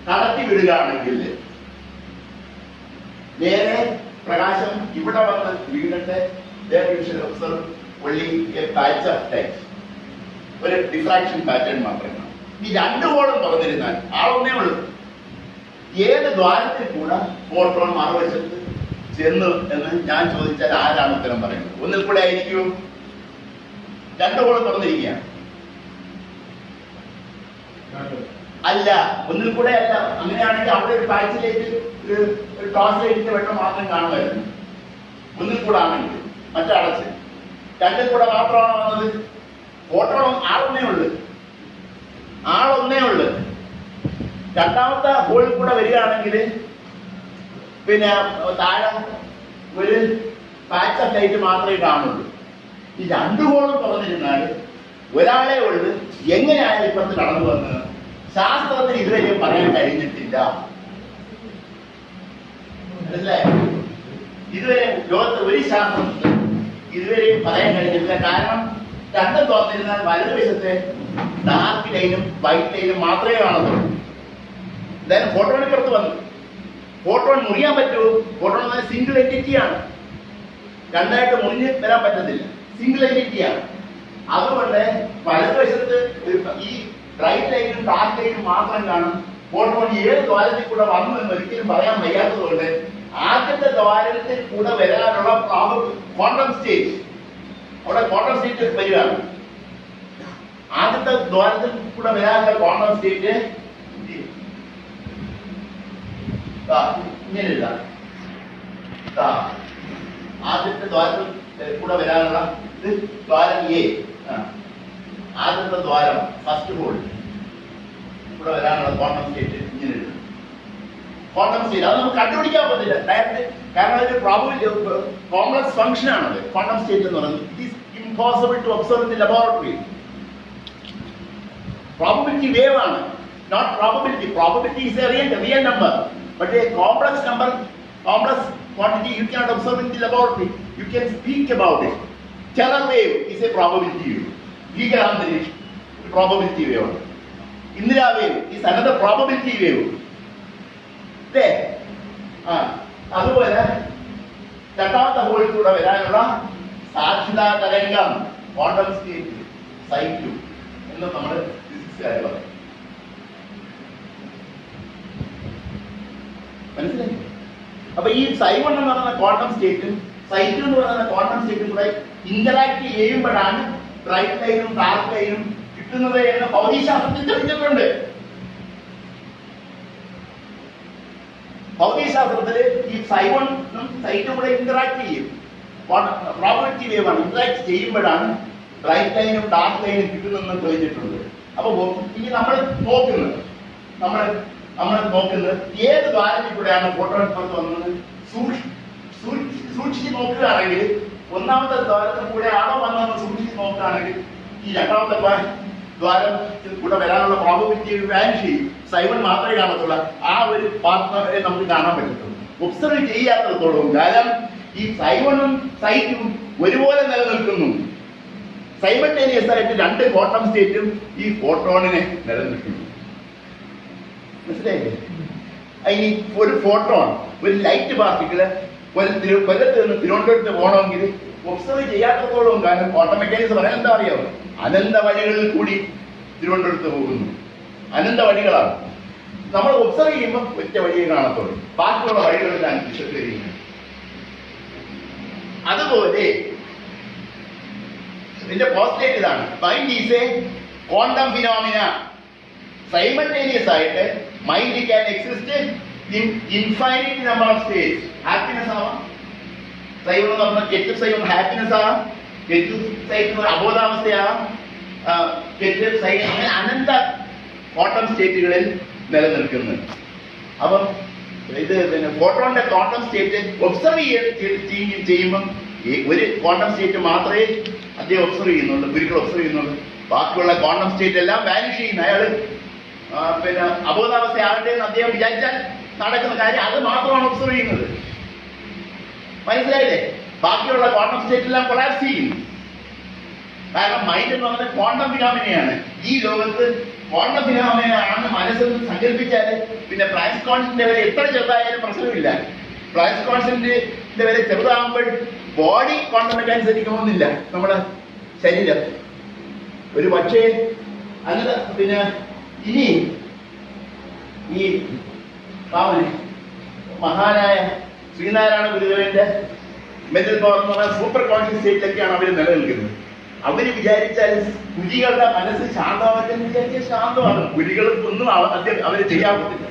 കടത്തി വിടുകയാണെങ്കിൽ നേരെ പ്രകാശം ഇവിടെ വന്ന് വീണിട്ട് ഒരു ഡിഫ്രാക്ഷൻ പാറ്റേൺ മാത്രമേ കാണൂ. ഈ രണ്ട് ഹോളും തുറന്നിരുന്നാൽ ആളൊന്നേ ഉള്ളൂ. ഏത് ദ്വാരത്തിൽ കൂടെ ഫോട്ടോൺ മറുവശത്ത് ചെന്നു എന്ന് ഞാൻ ചോദിച്ചാൽ ആരാണ് ഉത്തരം പറയുന്നത്? ഒന്നിൽ കൂടെ ആയിരിക്കും. രണ്ട് ഹോളും തുറന്നിരിക്കുകയാണ്. അല്ല, ഒന്നിൽ കൂടെ അല്ല. അങ്ങനെയാണെങ്കിൽ അവിടെ ഒരു പാച്ചിലേക്ക് ഒരു ടോസ് ലൈറ്റിന്റെ വെട്ടം മാത്രം കാണുമായിരുന്നു. ഒന്നിൽ കൂടെ ആണെങ്കിൽ മറ്റടച്ച് രണ്ടിൽ കൂടെ മാത്രമാണ് വന്നത്. ഫോട്ടോ ആളൊന്നേ ഉള്ളു. രണ്ടാമത്തെ ഹോളിൽ കൂടെ വരികയാണെങ്കിൽ പിന്നെ താഴെ ഒരു പാച്ച് ഓഫ് ലൈറ്റ് മാത്രമേ കാണുള്ളൂ. ഈ രണ്ടു ഹോളും തുറന്നിരുന്നാൽ ഒരാളെ ഉള്ളു. എങ്ങനെയായാലും ഇപ്പുറത്ത് കടന്നു വന്നത് ശാസ്ത്രത്തിന് ഇതുവരെ പറയാൻ കഴിഞ്ഞിട്ടില്ല. ഇതുവരെ ലോകത്ത് ഒരു ശാസ്ത്രത്തിൽ ഇതുവരെ പറയാൻ കഴിഞ്ഞിട്ടില്ല. കാരണം രണ്ടും തുറന്നിരുന്നാൽ വലതുവശത്തെ ഡാർക്ക് ലൈനും വൈറ്റ് ലൈനും മാത്രമേ കാണത്തുള്ളൂ. എന്തായാലും ഫോട്ടോണിന് പുറത്ത് വന്നു. ഫോട്ടോൺ മുറിയാൻ പറ്റുമോ? ഫോട്ടോൺ എന്ന സിംഗിൾ എൻറ്റിറ്റിയാണ്. രണ്ടായിട്ട് മുറിഞ്ഞ് വരാൻ പറ്റത്തില്ല. സിംഗിൾ എൻറ്റിറ്റിയാണ്. അതുകൊണ്ട് വലതുവശത്ത് ഈ ബ്രൈറ്റ് ലൈനും ഡാർക്ക് ലൈനും മാത്രം കാണും. ഫോട്ടോൺ ഏത് ദ്വാരത്തിൽ കൂടെ വന്നു എന്ന് ഒരിക്കലും പറയാൻ വയ്യാത്തതുകൊണ്ട് ആദ്യത്തെ ദ്വാരത്തിൽ കൂടെ വരാനുള്ള ക്വാണ്ടം സ്റ്റേറ്റ്, അവിടെ ക്വാണ്ടം സ്റ്റേറ്റ് വരികയാണ്. ആദ്യത്തെ ദ്വാരത്തിൽ കൂടെ വരാനുള്ള ക്വാണ്ടം സ്റ്റേറ്റ് ഇങ്ങനെ എഴുതാം. ആദ്യത്തെ ദ്വാരത്തിൽ കൂടെ വരാനുള്ള ഇത് ദ്വാരം എ. ആദ്യത്തെ ദ്വാരം ഫസ്റ്റ് ഹോൾ കൂടെ വരാനുള്ള ക്വാണ്ടം സ്റ്റേറ്റ് ഇങ്ങനെ എഴുതും. ക്വാണ്ടം സ്റ്റേറ്റ് അത് നമുക്ക് കണ്ടുപിടിക്കാൻ പറ്റില്ല ഡയറക്റ്റ്. കാരണം അതൊരു പ്രോബബിലിറ്റി കോംപ്ലക്സ് ഫംഗ്ഷൻ ആണത്. ക്വാണ്ടം സ്റ്റേറ്റ് എന്ന് പറയുന്നത് it is impossible to observe in the laboratory. Probability wave ആണ്, not probability. Probability is a real number, but a complex number, complex quantity you cannot observe in the laboratory. You can speak about it. Stellar wave is a probability wave. ഭീകരാന്തരീക്ഷം probability wave ആണ്. Indira wave is another probability wave. അതുപോലെ രണ്ടാമത്തെ ഹോളിൽ കൂടെ വരാനുള്ള സാധ്യതാ തരംഗം quantum state സൈ2 എന്ന് നമ്മൾ ഫിസിക്സുകാർ പറയും. മനസ്സിലായി? അപ്പൊ ഈ സൈ1 എന്ന് പറയുന്ന ക്വാണ്ടം സ്റ്റേറ്റും സൈ2 എന്ന് പറയുന്ന ക്വാണ്ടം സ്റ്റേറ്റും കൂടെ ഇന്ററാക്ട് ചെയ്യുമ്പോഴാണ് ബ്രൈറ്റ് ലൈനും ഡാർക്ക് ലൈനും കിട്ടുന്നത് എന്ന് ഭൗതികശാസ്ത്രത്തിൽ തെളിഞ്ഞിട്ടുണ്ട്. ഭൗതികശാസ്ത്രത്തില് ഈ സൈ1ഉം സൈ2 കൂടെ ഇന്ററാക്ട് ചെയ്യും. പ്രോബബിലിറ്റി വേവ് ആണ്. ഇന്ററാക്ട് ചെയ്യുമ്പോഴാണ് ബ്രൈറ്റ് ലൈനും ഡാർക്ക് ലൈനും കിട്ടുന്നതെന്ന് തെളിഞ്ഞിട്ടുണ്ട്. അപ്പൊ ഇനി നമ്മൾ നോക്കുന്നത് ഏത് ദ്വാരത്തിൽ കൂടെയാണ് ഫോട്ടോൺ പുറത്ത് വന്നത് സൂക്ഷിച്ച് നോക്കുകയാണെങ്കിൽ ഒന്നാമത്തെ ദ്വാരത്തിൽ കൂടെ ആണോ വന്നതെന്ന് സൂക്ഷിച്ച് നോക്കുകയാണെങ്കിൽ ഈ രണ്ടാമത്തെ ദ്വാരത്തിൽ കൂടെ വരാനുള്ള പ്രോബബിലിറ്റി വാനിഷ് ചെയ്യും. സൈവൺ മാത്രമേ കാണത്തുള്ളൂ. ആ ഒരു പാർട്ട്ണറെ നമുക്ക് കാണാൻ പറ്റത്തുള്ളൂ. ഒബ്സർവ് ചെയ്യാത്തടത്തോളം കാലം ഈ സൈവണും സൈറ്റും ഒരുപോലെ നിലനിൽക്കുന്നു. സൈമൾട്ടേനിയസ് ആയിട്ട് രണ്ട് ക്വാണ്ടം സ്റ്റേറ്റും ഈ ഫോട്ടോണിനെ നിലനിൽക്കുന്നു. മനസ്സിലായില്ലേ? ഇനി ഒരു ഫോട്ടോൺ, ഒരു ലൈറ്റ് പാർട്ടിക്കിള് കൊല്ലത്ത് നിന്ന് തിരുവനന്തപുരത്ത് പോകണമെങ്കിൽ ഒബ്സർവ് ചെയ്യാത്തത്തോളം കാരണം ക്വാണ്ടം മെക്കാനിക്സ് പറയാൻ എന്താ അറിയാമോ? അനന്ത വഴികളിൽ കൂടി തിരുവനന്തപുരത്ത് പോകുന്നു. അനന്ത വഴികളാണ്. നമ്മൾ ഒബ്സർവ് ചെയ്യുമ്പോൾ ഒറ്റ വഴിയെ കാണത്തുള്ളൂ. ബാക്കിയുള്ള വഴികളെല്ലാം വിശ്വസിക്കുന്നു. അതുപോലെ ഇതിന്റെ പോസ്റ്റേറ്റ് ഇതാണ്. Mind is a quantum phenomena. Simultaneous ആയിട്ട് mind can exist in infinite number of states. Happiness ആവാം. സൈവൺ എന്ന് പറഞ്ഞാൽ ഗെറ്റ് സൈവൺ ഹാപ്പിനെസ് ആവാം. ഗെറ്റ് സൈറ്റ് അബോധാവസ്ഥയാവാം. ഗെറ്റ് സൈ അങ്ങനെ അനന്ത ക്വാണ്ടം സ്റ്റേറ്റുകളിൽ നിലനിൽക്കുന്നു. അപ്പം ഇത് പിന്നെ ഫോട്ടോണിന്റെ ക്വാണ്ടം സ്റ്റേറ്റ് ഒബ്സർവ് ചെയ്യുമ്പം ഒരു ക്വാണ്ടം സ്റ്റേറ്റ് മാത്രമേ അദ്ദേഹം ഒബ്സർവ് ചെയ്യുന്നുള്ളൂ, ഒരിക്കലും ഒബ്സർവ് ചെയ്യുന്നുള്ളൂ. ബാക്കിയുള്ള ക്വാണ്ടം സ്റ്റേറ്റ് എല്ലാം വാനിഷ് ചെയ്യുന്നു. അയാൾ പിന്നെ അബോധാവസ്ഥ ആകട്ടെ എന്ന് അദ്ദേഹം വിചാരിച്ചാൽ നടക്കുന്ന കാര്യം അത് മാത്രമാണ് ഒബ്സർവ് ചെയ്യുന്നത്. മനസ്സിലായില്ലേ? ബാക്കിയുള്ള ക്വാണ്ടം സ്റ്റേറ്റെല്ലാം കൊളാപ്സ് ചെയ്യും. കാരണം മൈൻഡ് എന്ന് പറഞ്ഞാൽ ക്വാണ്ടം ഫിനോമിനയാണ്. ഈ ലോകത്ത് ക്വാണ്ടം ഫിനോമിനയാണെന്ന് മനസ്സെന്ന് സങ്കല്പിച്ചാൽ പിന്നെ പ്ലാങ്ക്സ് കോൺസ്റ്റന്റിന്റെ വില എത്ര ചെറുതായാലും പ്രശ്നമില്ല. പ്ലാങ്ക്സ് കോൺസ്റ്റന്റിന്റെ വില ചെറുതാകുമ്പോൾ ബോഡി ക്വാണ്ടം മെക്കാനിക്സ് അനുസരിക്കണമെന്നില്ല നമ്മുടെ ശരീരം. ഒരു പക്ഷേ അങ്ങനെ പിന്നെ ഇനി ഈ മഹാനായ ശ്രീനാരായണ ഗുരുദേവന്റെ മെന്റൽ പവർ എന്ന് പറഞ്ഞാൽ സൂപ്പർ കോൺഷ്യസ് സ്റ്റേറ്റിലൊക്കെയാണ് അവർ നിലനിൽക്കുന്നത്. അവര് വിചാരിച്ചാൽ പുലികളുടെ മനസ്സ് ശാന്തമാക്കാൻ വിചാരിച്ചാൽ ശാന്തമാണ്. പുലികൾക്കൊന്നും അവര് ചെയ്യാൻ പറ്റില്ല.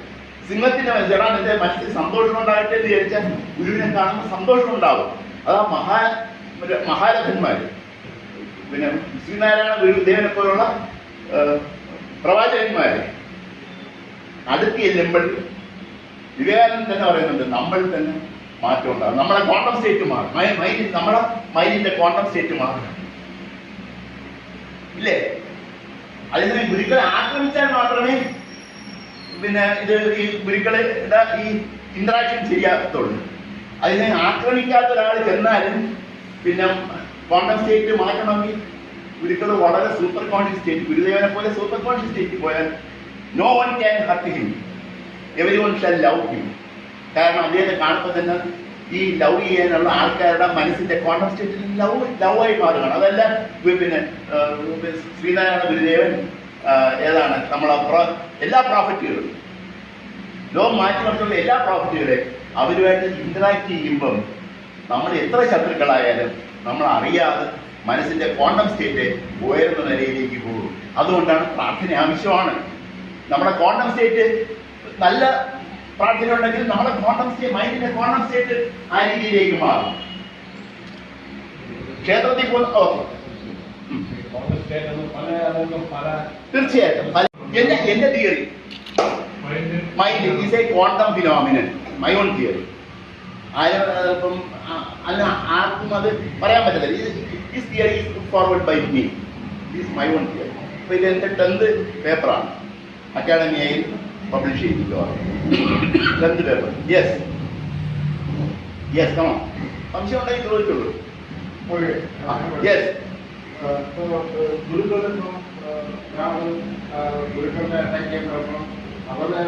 സിംഹത്തിന്റെ മനസ്സിലാണ് എന്റെ മനസ്സിൽ സന്തോഷം ഉണ്ടാകട്ടെ എന്ന് വിചാരിച്ചാൽ ഗുരുവിനെ കാണുമ്പോൾ സന്തോഷം ഉണ്ടാവും. അതാ മഹാരഥന്മാര്. പിന്നെ ശ്രീനാരായണ ഗുരുദേവനെ പോലുള്ള പ്രവാചകന്മാര് അടുത്ത് ചെല്ലുമ്പോൾ വിവേകാനന്ദൻ തന്നെ പറയുന്നുണ്ട്, നമ്മൾ തന്നെ മാറ്റം ഉണ്ടാകും. നമ്മളെ ക്വാണ്ടം സ്റ്റേറ്റ് മാറും. നമ്മളെ മൈൻഡിന്റെ ക്വാണ്ടം സ്റ്റേറ്റ് മാറും ഇല്ലേ? അതിന് ഗുരുക്കളെ ആക്രമിച്ചാൽ മാത്രമേ പിന്നെ ഇത് ഈ ഗുരുക്കളെ ഈ ഇന്ററാക്ഷൻ ശരിയാകത്തുള്ളൂ. അതിനെ ആക്രമിക്കാത്ത ഒരാൾ ചെന്നാലും പിന്നെ ക്വാണ്ടം സ്റ്റേറ്റ് മാറ്റണമെങ്കിൽ ഗുരുക്കൾ വളരെ സൂപ്പർ കോൺഷ്യസ് സ്റ്റേറ്റ്, ഗുരുദേവനെ പോലെ സൂപ്പർ കോൺഷ്യസ് സ്റ്റേറ്റ് പോയാൽ no one can hurt him, everyone shall love him. കാരണം അദ്ദേഹത്തെ കാണുമ്പോൾ തന്നെ ഈ ലവ് ചെയ്യാനുള്ള ആൾക്കാരുടെ മനസ്സിന്റെ ക്വാണ്ടം സ്റ്റേറ്റിൽ ലവായി മാറുകയാണ്. അതല്ല പിന്നെ ശ്രീനാരായണ ഗുരുദേവൻ ഏതാണ് നമ്മളെ എല്ലാ പ്രോഫറ്റുകളും ലോകം മാറ്റി മറിച്ചുള്ള എല്ലാ പ്രോഫറ്റുകളെയും അവരുമായിട്ട് ഇന്ററാക്ട് ചെയ്യുമ്പം നമ്മൾ എത്ര ശത്രുക്കളായാലും നമ്മൾ അറിയാതെ മനസ്സിന്റെ ക്വാണ്ടം സ്റ്റേറ്റ് ഉയർന്ന നിലയിലേക്ക് പോകും. അതുകൊണ്ടാണ് പ്രാർത്ഥന ആവശ്യമാണ്. നമ്മുടെ ക്വാണ്ടം സ്റ്റേറ്റ് നല്ല പ്രാർത്ഥന ഉണ്ടെങ്കിൽ നമ്മുടെ ക്വാണ്ടം സ്റ്റേറ്റ് മൈൻഡിന്റെ ക്വാണ്ടം സ്റ്റേറ്റ് ആ രീതിയിലേക്ക് മാറും. ക്ഷേത്രത്തിൽ തീർച്ചയായിട്ടും എന്റെ theory mind is a quantum phenomenon, my own theory. ഇപ്പം അല്ല ആർക്കും അത് പറയാൻ പറ്റത്തില്ല. This theory is put forward by me, this my own theory. അപ്പൊ ഇത് എന്റെ 10th പേപ്പറാണ്, അക്കാഡമിയായി പബ്ലിഷ് ചെയ്തിട്ടുള്ളത്. 10th paper. Yes yes come on, സംശയം ഉണ്ടെങ്കിൽ ചോദിച്ചുള്ളൂ. യെസ് ഗുരുക്കളുടെ അറ്റാക്ക് ചെയ്യുമ്പോൾ അവരുടെ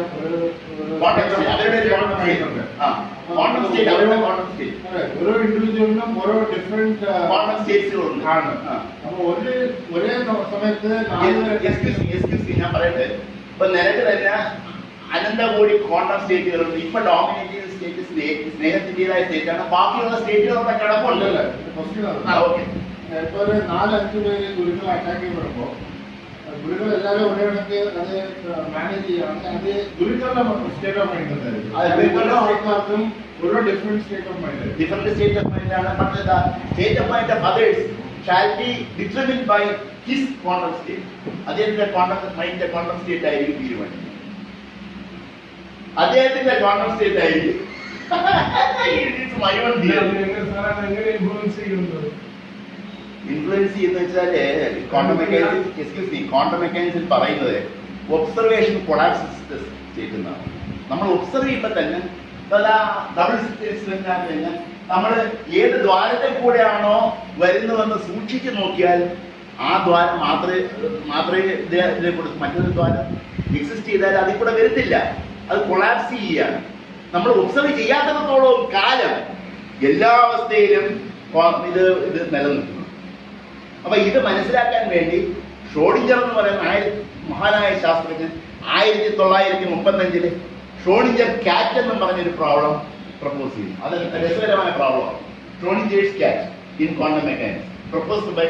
ഓരോ ഇൻഡിവിജ്വലിനും ഓരോ ഡിഫറെന്റ് ആണ്. അപ്പൊ ഒരേ സമയത്ത് ഞാൻ പറയട്ടെ, ഇപ്പൊ നിലവിൽ തന്നെ അനന്തകോടി ക്വാണ്ടം സ്റ്റേറ്റുകളുണ്ട്. ഇപ്പൊ ഡോമിനേറ്റിംഗ് സ്റ്റേറ്റ് സ്നേഹത്തിന്റേതായ സ്റ്റേറ്റാണ്. ബാക്കിയുള്ള സ്റ്റേറ്റുകളൊക്കെ കിടപ്പുണ്ടല്ലോ. ഇപ്പൊ ഒരു 4-5 പേര് ഗുരുക്കൾ അറ്റാക്ക് ചെയ്യപ്പെടുമ്പോ ഗുരുക്കൾ എല്ലാവരും ഒരേ കണക്ക് അത് മാനേജ് ചെയ്യുകയാണെങ്കിൽ അത് ഗുരുക്കളുടെ സ്റ്റേറ്റ് ഓഫ് മൈൻഡ് ഉണ്ടായിരിക്കും. ആൾക്കാർക്കും ഓരോ ഡിഫറെന്റ് സ്റ്റേറ്റ് ഓഫ് മൈൻഡ് ആണ്. State of mind of others shall be determined by his quantum state. അദ്ദേഹത്തിന്റെ മൈൻഡിന്റെ ക്വാണ്ടം സ്റ്റേറ്റ് ആയിരിക്കും തീരുമാനിക്കുന്നത്. അദ്ദേഹത്തിന്റെ ക്വാണ്ടം സ്റ്റേറ്റ് ആയിരിക്കും. ഇൻഫ്ലുവൻസ് ചെയ്യുന്ന വെച്ചാല് ക്വാണ്ടം മെക്കാനിക്സിൽ പറയുന്നത് ഒബ്സർവേഷൻ കൊളാപ്സ് ചെയ്യുന്നതാണ്. നമ്മൾ ഒബ്സർവ് ചെയ്യുമ്പോൾ തന്നെ ഡബിൾ കഴിഞ്ഞാൽ നമ്മൾ ഏത് ദ്വാരത്തിൽ കൂടെയാണോ വരുന്നതെന്ന് സൂക്ഷിച്ചു നോക്കിയാൽ ആ ദ്വാരം മാത്രമേ ഇതിനെ കൊടുത്ത് മറ്റൊരു ദ്വാരം എക്സിസ്റ്റ് ചെയ്താൽ അതിൽ കൂടെ വരുത്തില്ല, അത് കൊളാപ്സ് ചെയ്യുകയാണ്. നമ്മൾ ഒബ്സർവ് ചെയ്യാത്തിടത്തോളം കാലം എല്ലാ അവസ്ഥയിലും ഇത് നിലനിൽക്കുന്നു. അപ്പൊ ഇത് മനസ്സിലാക്കാൻ വേണ്ടി ഷ്രോഡിഞ്ചർ എന്ന് പറയുന്ന മഹാനായ ശാസ്ത്രജ്ഞൻ 1935 ഷ്രോഡിഞ്ചർ ക്യാറ്റ് എന്ന് പറഞ്ഞൊരു പ്രോബ്ലം പ്രപ്പോസ് ചെയ്തു. അത് രസകരമായ പ്രോബ്ലമാണ്. Schrodinger's cat in quantum mechanics proposed by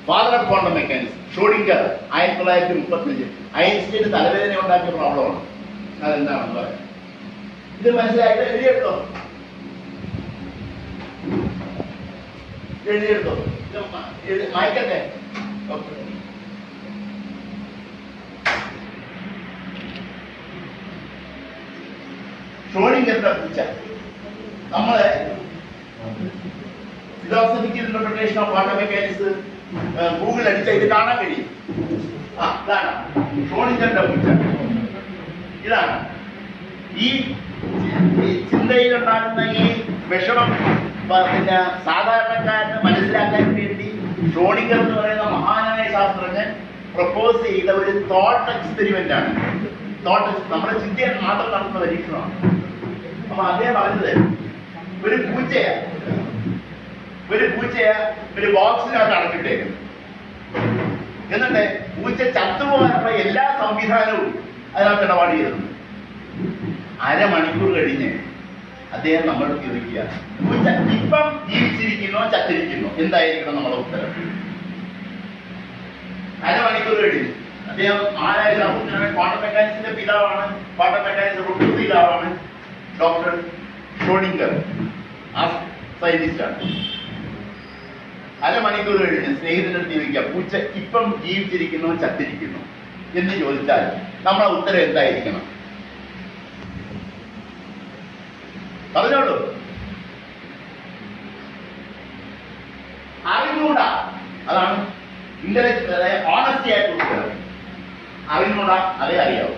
father of quantum mechanics Schrodinger 1935 ഐൻസ്റ്റൈന് തലവേദന ഉണ്ടാക്കിയ പ്രോബ്ലമാണ്. അതെന്താണെന്ന് പറയാം. ഇത് മനസ്സിലായിട്ട് എഴുതിയെടുത്തോ. മായ്ക്കട്ടെ. ഷ്രോഡിഞ്ചറിന്റെ പൂച്ച നമ്മള് philosophical interpretation of quantum mechanics Google അടിച്ചാൽ ഇത് കാണാൻ കഴിയും. ഇതാണ് ഷ്രോഡിഞ്ചറിന്റെ പൂച്ച. ഇതാണ് ഈ ചിന്തയിലുണ്ടാകുന്ന ഈ വിഷമം പിന്നെ സാധാരണക്കാരന് മനസ്സിലാക്കാൻ വേണ്ടി ഷ്രോഡിംഗർ എന്ന് പറയുന്ന മഹാനായ ശാസ്ത്രജ്ഞൻ പ്രപ്പോസ് ചെയ്ത ഒരു തോട്ട് എക്സ്പെരിമെന്റ് ആണ്. നമ്മുടെ ചിന്തയെ മാത്രം നടത്തുന്ന പരീക്ഷണമാണ്. അപ്പൊ അദ്ദേഹം പറഞ്ഞത് ഒരു പൂച്ചയെ ഒരു ബോക്സിനകത്ത് അടച്ചിട്ടേക്കുന്നു. എന്നിട്ട് പൂച്ച ചത്തുപോകാനുള്ള എല്ലാ സംവിധാനവും അതിനകത്ത് ഇടപാട് ചെയ്തിട്ടുണ്ട്. അരമണിക്കൂർ കഴിഞ്ഞ് അദ്ദേഹം നമ്മൾ ചോദിക്കുക, പൂച്ച ഇപ്പം ജീവിച്ചിരിക്കുന്നോ ചത്തിരിക്കുന്നോ, എന്തായിരിക്കണം നമ്മുടെ ഉത്തരം? അരമണിക്കൂർ കഴിഞ്ഞു അദ്ദേഹം ആരായ ശാസ്ത്രജ്ഞനാണ്, ക്വാണ്ടം മെക്കാനിക്സിന്റെ പിതാവാണ്, ക്വാണ്ടം മെക്കാനിക്സ് പിതാവാണ് ഡോക്ടർ ഷ്രോഡിംഗർ, ആ സയന്റിസ്റ്റാണ്. അരമണിക്കൂർ കഴിഞ്ഞ് സ്നേഹിതന്റെ അടുത്ത് ചോദിക്കുക, പൂച്ച ഇപ്പം ജീവിച്ചിരിക്കുന്നോ ചത്തിരിക്കുന്നോ എന്ന് ചോദിച്ചാൽ നമ്മളെ ഉത്തരം എന്തായിരിക്കണം? പറഞ്ഞോളൂ. അറിഞ്ഞൂടാ. അതാണ് ഇന്റലക്ച്വൽ, അതായത് ഓണസ്റ്റി ആയിട്ടുള്ള ഉത്തരം. അറിഞ്ഞൂടാ, അതേ അറിയാവൂ.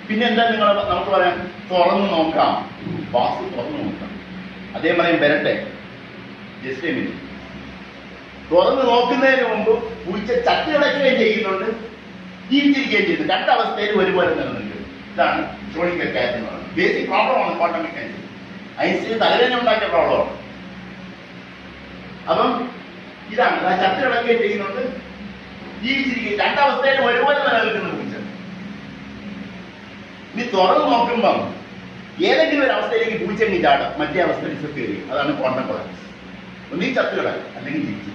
പിന്നെ എന്താ നമുക്ക് പറയാം? തുറന്നു നോക്കാം. വാസ്തു തുറന്നു നോക്കാം. അദ്ദേഹം പറയും വരട്ടെ, ജസ്റ്റ് എ മിനിറ്റ്. തുറന്നു നോക്കുന്നതിന് മുമ്പ് പൂച്ച ചത്തി കിടക്കുകയും ചെയ്യുന്നുണ്ട്, ജീവിച്ചിരിക്കുകയും ചെയ്യുന്നു. രണ്ടവസ്ഥയിൽ ഒരുപോലെ നിലനിൽക്കുന്നു. ഇതാണ് ഷ്രോഡിംഗർ കാറ്റ് എന്ന് പറയുന്നത്. ബേസിക് പ്രോബ്ലമാണ് ക്വാണ്ടം മെക്കാനിക്സ്. ഐൻസ്റ്റീൻ തലവേദന ഉണ്ടാക്കിയ പ്രോബ്ലമാണ്. അപ്പം ഇതാണ്, ചത്തി കിടക്കുകയും ചെയ്യുന്നുണ്ട്, ജീവിച്ചിരിക്കുകയും, രണ്ടവസ്ഥയിൽ ഒരുപോലെ നിലനിൽക്കുന്ന പൂച്ച. ഇനി തുറന്നു നോക്കുമ്പം ഏതെങ്കിലും ഒരു അവസ്ഥയിലേക്ക് പൂച്ചങ്ങി ചാടും, മറ്റേ അവസ്ഥ ഡിസപ്പിയർ ചെയ്യും. അതാണ് ക്വാണ്ടം കൊളാപ്സ്. ഒന്നീ ചത്തു കിടക്കും, അല്ലെങ്കിൽ ജീവിച്ചു.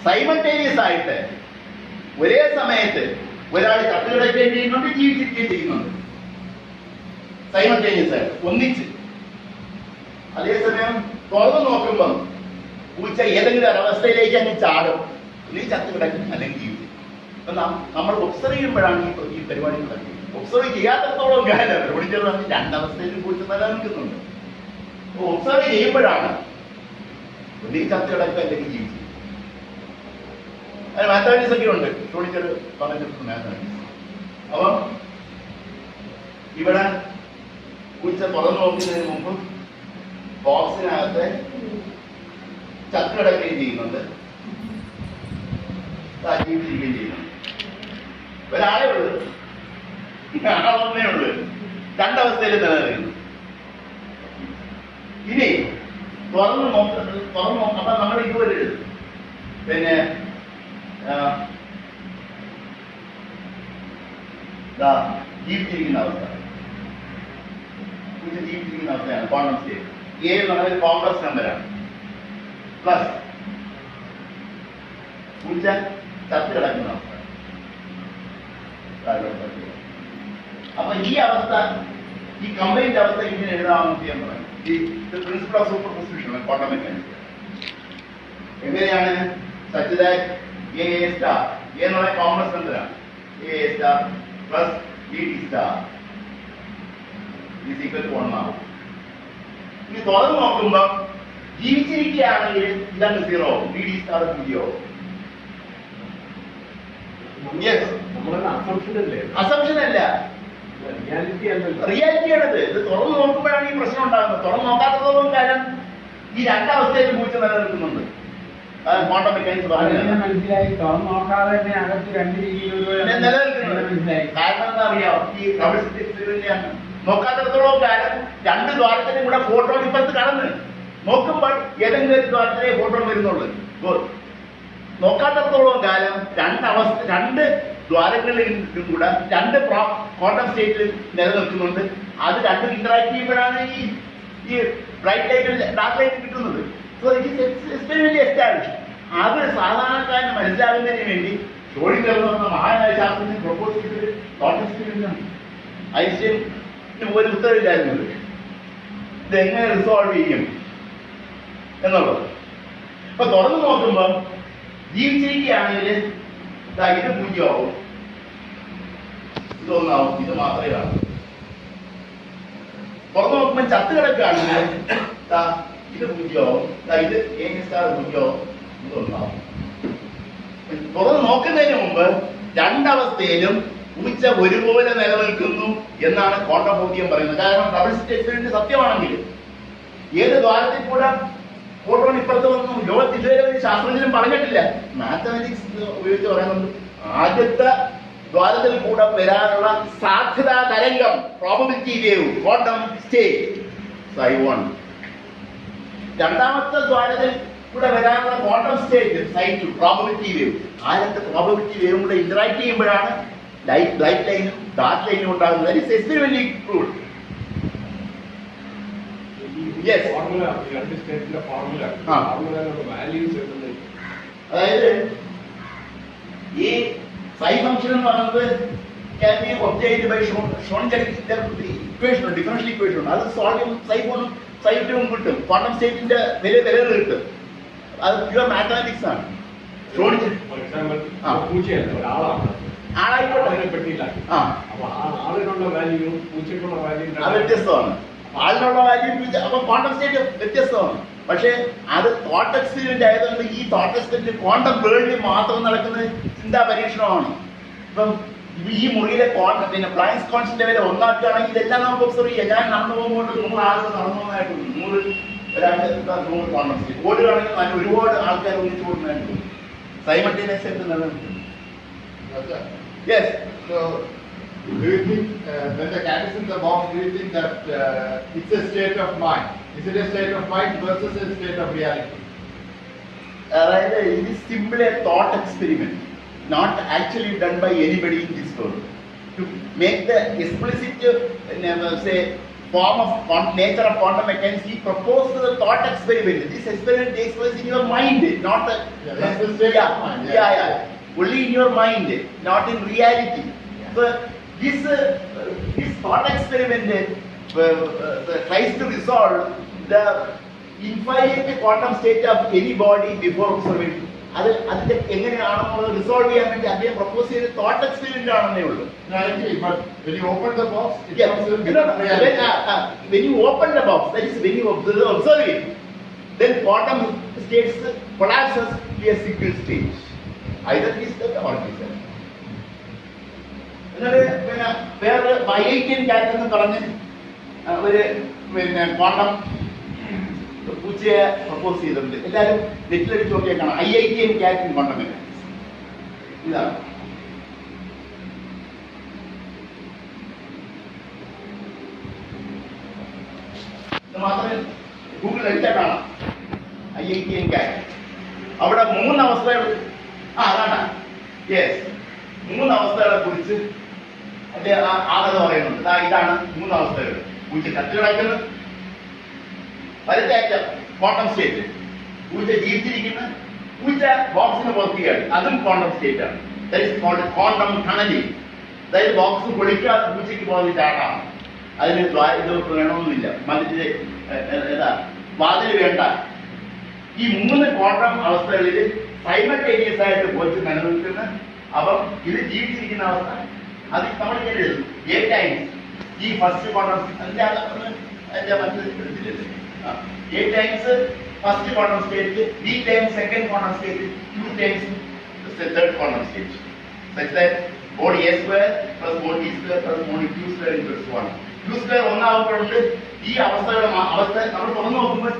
സൈമൾട്ടേനിയസ് ആയിട്ട് ഒരേ സമയത്ത് ഒരാൾ ചത്തു കിടക്കുകയും ചെയ്യുന്നുണ്ട്, ജീവിച്ചിരിക്കുകയും ചെയ്യുന്നുണ്ട്. സൈമൾട്ടേനിയസ് ആയിട്ട് ഒന്നിച്ച്. അതേസമയം തുറന്നു നോക്കുമ്പം പൂച്ച ഏതെങ്കിലും ഒരവസ്ഥയിലേക്ക് അങ്ങ് ചാടും, നീ ചത്തു കിടക്കും, അല്ലെങ്കിൽ ജീവിക്കും. അപ്പൊ നമ്മൾ ഒബ്സർവ് ചെയ്യുമ്പോഴാണ് ഈ പരിപാടി നടക്കുന്നത്. ഒബ്സർവ് ചെയ്യാത്തത്തോളം കാലം ഓടിച്ചത് രണ്ടവസ്ഥയിൽ പൂച്ച നിലനിൽക്കുന്നുണ്ട്. ഒബ്സർവ് ചെയ്യുമ്പോഴാണ് നീ ചത്തു കിടക്കുക, അല്ലെങ്കിൽ ജീവിക്കും. അതിന് മാത്തമാറ്റിക്സ് ഒക്കെ ഉണ്ട്. ചോദിച്ചത് പറഞ്ഞിട്ടുണ്ട് മാത്തമാറ്റിക്സ്. അപ്പം ഇവിടെ പൂച്ച തുറന്നു നോക്കുന്നതിന് മുമ്പ് ബോക്സിനകത്ത് ചത്തു കിടക്കുകയും ചെയ്യുന്നുണ്ട്, ജീവിച്ചിരിക്കുകയും ചെയ്യുന്നുണ്ട്. ഒരാളെ ഉള്ളു, ആളൊന്നേ ഉള്ളു, രണ്ടവസ്ഥയിൽ നിലനിൽക്കുന്നു. ഇനി തുറന്നു അപ്പൊ നമ്മൾ ഇതുപോലെ എഴുതും. പിന്നെ ജീവിച്ചിരിക്കുന്ന അവസ്ഥ, ജീവിച്ചിരിക്കുന്ന അവസ്ഥയാണ് ക്വാണ്ടം സ്റ്റേറ്റ്. എ എന്ന് പറയുന്നത് കോംപ്ലക്സ് നമ്പറാണ്. പ്ലസ് പൂച്ച ചത്ത് കിടക്കുന്ന അവസ്ഥ. അപ്പൊ ഈ അവസ്ഥ, ഈ കമ്പൈൻഡ് അവസ്ഥ ഇങ്ങനെ എഴുതാമെന്ന് ഞാൻ പറയാം. ഈ principle of superposition quantum mechanics എങ്ങനെയാണ്? Such that A star, A എന്നുള്ള കോംപ്ലക്സ് നമ്പറാണ്, A star plus B T star is equal to 1 ആവും. ഇനി തുറന്നു നോക്കുമ്പോ ജീവിച്ചിരിക്കുകയാണെങ്കിൽ ഇതാണ് 0, ബി ടി സ്റ്റാർ 0. അസംപ്ഷൻ അല്ല, റിയാലിറ്റി ആണത്. ഇത് തുറന്നു നോക്കുമ്പോഴാണ് ഈ പ്രശ്നം ഉണ്ടാകുന്നത്. തുറന്നു നോക്കാത്തതോളം കാലം ഈ രണ്ടവസ്ഥയിൽ പൂച്ച നിലനിൽക്കുന്നുണ്ട്. ക്വാണ്ടം മെക്കാനിക്സ് മനസ്സിലായി. തുറന്നു നോക്കാതെ തന്നെ അകത്ത് രണ്ട് രീതിയിലുള്ള നിലനിൽക്കുന്നുണ്ട്. കാരണം എന്താ അറിയാം, ഈ ഡബിൾ സ്ലിറ്റ് നോക്കാത്തിടത്തോളം കാലം രണ്ട് ദ്വാരത്തിനും കൂടെ ഫോട്ടോൺ ഇപ്പുറത്ത് കടന്ന് നോക്കുമ്പോൾ ഏതെങ്കിലും ഒരു ദ്വാരത്തിലേ ഫോട്ടോൺ വരുന്നുള്ളൂ. നോക്കാത്തിടത്തോളം കാലം രണ്ട് ദ്വാരങ്ങളിൽ കൂടെ രണ്ട് ക്വാണ്ടം സ്റ്റേറ്റിൽ നിലനിൽക്കുന്നുണ്ട്. അത് രണ്ടും ഇന്ററാക്ട് ചെയ്യുമ്പോഴാണ് ഈ ബ്രൈറ്റ് ലൈറ്റ് ഡാർക്ക് ലൈറ്റ് കിട്ടുന്നത്. So it is experimentally established. അത് സാധാരണക്കാരന് മനസ്സിലാകുന്നതിന് വേണ്ടി ഷ്രോഡിംഗർ എന്ന് പറഞ്ഞ മഹാനായ ശാസ്ത്രജ്ഞൻ പ്രൊപ്പോസ് ചെയ്തൊരു തോട്ട് എക്സ്പെരിമെന്റാണ്. ഐൻസ്റ്റൈന് ഒരു ഉത്തരവില്ലായിരുന്നത് ഇത് എങ്ങനെ റിസോൾവ് ചെയ്യും എന്നുള്ളത്. ഇപ്പൊ തുറന്നു നോക്കുമ്പം ജീവിച്ചിരിക്കുകയാണെങ്കിൽ ഇത് 0 ആവും, ഇതൊന്നാവും, ഇത് മാത്രമേ കാണൂ. തുറന്നു നോക്കുമ്പോൾ ചത്ത് കിടക്കുകയാണെങ്കിൽ ഇത് 0 ആവും, ഇത് A സ്റ്റാർ 0 ആവും, ഇതൊന്നാവും. തുറന്നു നോക്കുന്നതിന് മുമ്പ് രണ്ടവസ്ഥയിലും പൂച്ച ഒരുപോലെ നിലനിൽക്കുന്നു എന്നാണ് ക്വാണ്ടം ബോധ്യം പറയുന്നത്. കാരണം ഡബിൾ സ്ലിറ്റ് എക്സ്പെരിമെന്റ് സത്യമാണെങ്കിൽ ഏത് ദ്വാരത്തിൽ കൂടെ ഫോട്ടോൺ ഇപ്പുറത്ത് വന്നു ലോകത്ത് ഇതുവരെ ഒരു ശാസ്ത്രജ്ഞനും പറഞ്ഞിട്ടില്ല. മാത്തമാറ്റിക്സ് ഉപയോഗിച്ച് പറയുന്നുണ്ട് ആദ്യത്തെ ദ്വാരത്തിൽ കൂടെ വരാനുള്ള സാധ്യതാ തരംഗം, പ്രോബബിലിറ്റി വേവ്, ക്വാണ്ടം സ്റ്റേറ്റ് സൈ 1. രണ്ടാമത്തെ ദ്വാരത്തിൽ കൂടെ വരാനുള്ള ക്വാണ്ടം സ്റ്റേറ്റ് സൈ 2, പ്രോബബിലിറ്റി വേവ്. ആ രണ്ട് പ്രോബബിലിറ്റി വേവും കൂടെ ഇന്ററാക്ട് ചെയ്യുമ്പോഴാണ് ലൈറ്റ് ലൈനും ഡാർക്ക് ലൈനും ഉണ്ടാകുന്നത്. That is experimentally proved. Yes. അതായത് ഈ സൈ ഫംഗ്ഷൻ എന്ന് പറയുന്നത് can be obtained by Schrödinger equation, differential equation. അത് സോൾവ് ചെയ്യും സൈ 1ഉം സൈ 2ഉം കിട്ടും. ക്വാണ്ടം സ്റ്റേറ്റിന്റെ വിലകൾ കിട്ടും. അത് പ്യുവർ മാത്തമാറ്റിക്സ് ആണ്. Schrödinger ആളായിക്കോട്ടെ, അത് വ്യത്യസ്തമാണ്. ആളിനുള്ള വാല്യൂ അപ്പൊ ക്വാണ്ടം സ്റ്റേറ്റ് വ്യത്യസ്തമാണ്. പക്ഷെ അത് തോട്ട് എക്സ്പെരിമെന്റ് ആയതുകൊണ്ട് ഈ തോട്ട് എക്സ്പെരിമെന്റ് ക്വാണ്ടം വേൾഡിൽ മാത്രം നടക്കുന്ന ചിന്താ പരീക്ഷണമാണ്. ഇപ്പം ഈ മുറിയിലെ പിന്നെ പ്ലൈൻസ് കോൺസ്റ്റന്റ് വില ഒന്നാക്കുകയാണെങ്കിൽ ഇതെല്ലാം നമുക്ക് ഒബ്സർവ് ചെയ്യാം. ഞാൻ നടന്നു പോകുമ്പോൾ 100 ആളുകൾ നടന്നു പോകുന്നതായിട്ടുണ്ട്. 100 ക്വാണ്ടം സ്റ്റേറ്റ് ഓടുകയാണെങ്കിൽ അതിന് ഒരുപാട് ആൾക്കാർ ഒന്നിച്ചു കൂടുന്നതായിട്ടുണ്ട്. സൈമൾട്ടേനിയസ് ആയിട്ട് നടന്നിട്ടുണ്ട്. Yes. So, do you think when the cat is in the box, do you think that it's a state of mind? Is it a state of mind versus a state of reality? അതായത് it is simply a thought experiment, not actually done by anybody in this world. To make the explicit say form of nature of quantum mechanics, he proposed the thought experiment. This experiment takes place in your mind, not that's the state of mind. Only in your mind, not in reality. So this thought experiment tries to resolve the infinite quantum state of any body before observation. അതിന്റെ എങ്ങനെയാണെന്നുള്ളത് resolve ചെയ്യാൻ വേണ്ടി അദ്ദേഹം propose ചെയ്ത thought experiment ആണെന്നേ ഉള്ളൂ. But when you open the box, it comes in when you open the box, that is when you observe it, then quantum states collapses to a single stage. Either is that or is that. പിന്നെ വേറെ വൈഐറ്റിയൻ കാറ്റ് എന്ന് പറഞ്ഞ് ഒരു പിന്നെ quantum പൂച്ചയെ propose ചെയ്തിട്ടുണ്ട്. എല്ലാവരും നെറ്റിലടിച്ച് നോക്കിയാൽ കാണാം IITM കാറ്റ് ഇൻ ക്വാണ്ടം മെക്കാനിക്സ്. ഇതാണ് ഇത് മാത്രമേ ഗൂഗിൾ അടിച്ചാൽ കാണാം IITM കാറ്റ്. അവിടെ 3 അവസ്ഥകൾ അതാണ്. യെസ്, 3 അവസ്ഥകളെ കുറിച്ച് ആകെ പറയുന്നുണ്ട്. ഇതാണ് 3 അവസ്ഥകൾ. പൂച്ച കത്ത് കിടക്കുന്നു, പരുത്തേറ്റ ക്വാണ്ടം സ്റ്റേറ്റ്, പൂച്ച ജീവിച്ചിരിക്കുന്ന, പൂച്ച ബോക്സിന് പുറത്തുകയാണ്, അതും ക്വാണ്ടം സ്റ്റേറ്റ് ആണ്. Quantum tunnelling. അതായത് ബോക്സ് പൊളിക്കാതെ പൂച്ചയ്ക്ക് പോകുന്ന ചാട്ടാണ്. അതിന് ഇത് വേണമെന്നില്ല, മതിച്ച് വാതിൽ വേണ്ട. ഈ 3 ക്വാണ്ടം അവസ്ഥകളിൽ സൈമൾട്ടേനിയസ് ആയിട്ട് പോയിട്ട് നിലനിൽക്കുന്ന, അപ്പം ഇത് ജീവിച്ചിരിക്കുന്ന അവസ്ഥ അത് നമ്മൾ ഇങ്ങനെ എഴുതും. A times ഈ ഫസ്റ്റ് ക്വാണ്ടം അതിന്റെ മറ്റു എടുത്തിട്ടുണ്ട്. A times first quantum state, B times second quantum state, Q times third quantum state. Such that mod A square plus mod D square plus mod Q square equals 1. Q square ഒന്നാകുമ്പോഴുണ്ട് ഈ അവസ്ഥ നമ്മൾ തുറന്നു നോക്കുമ്പോൾ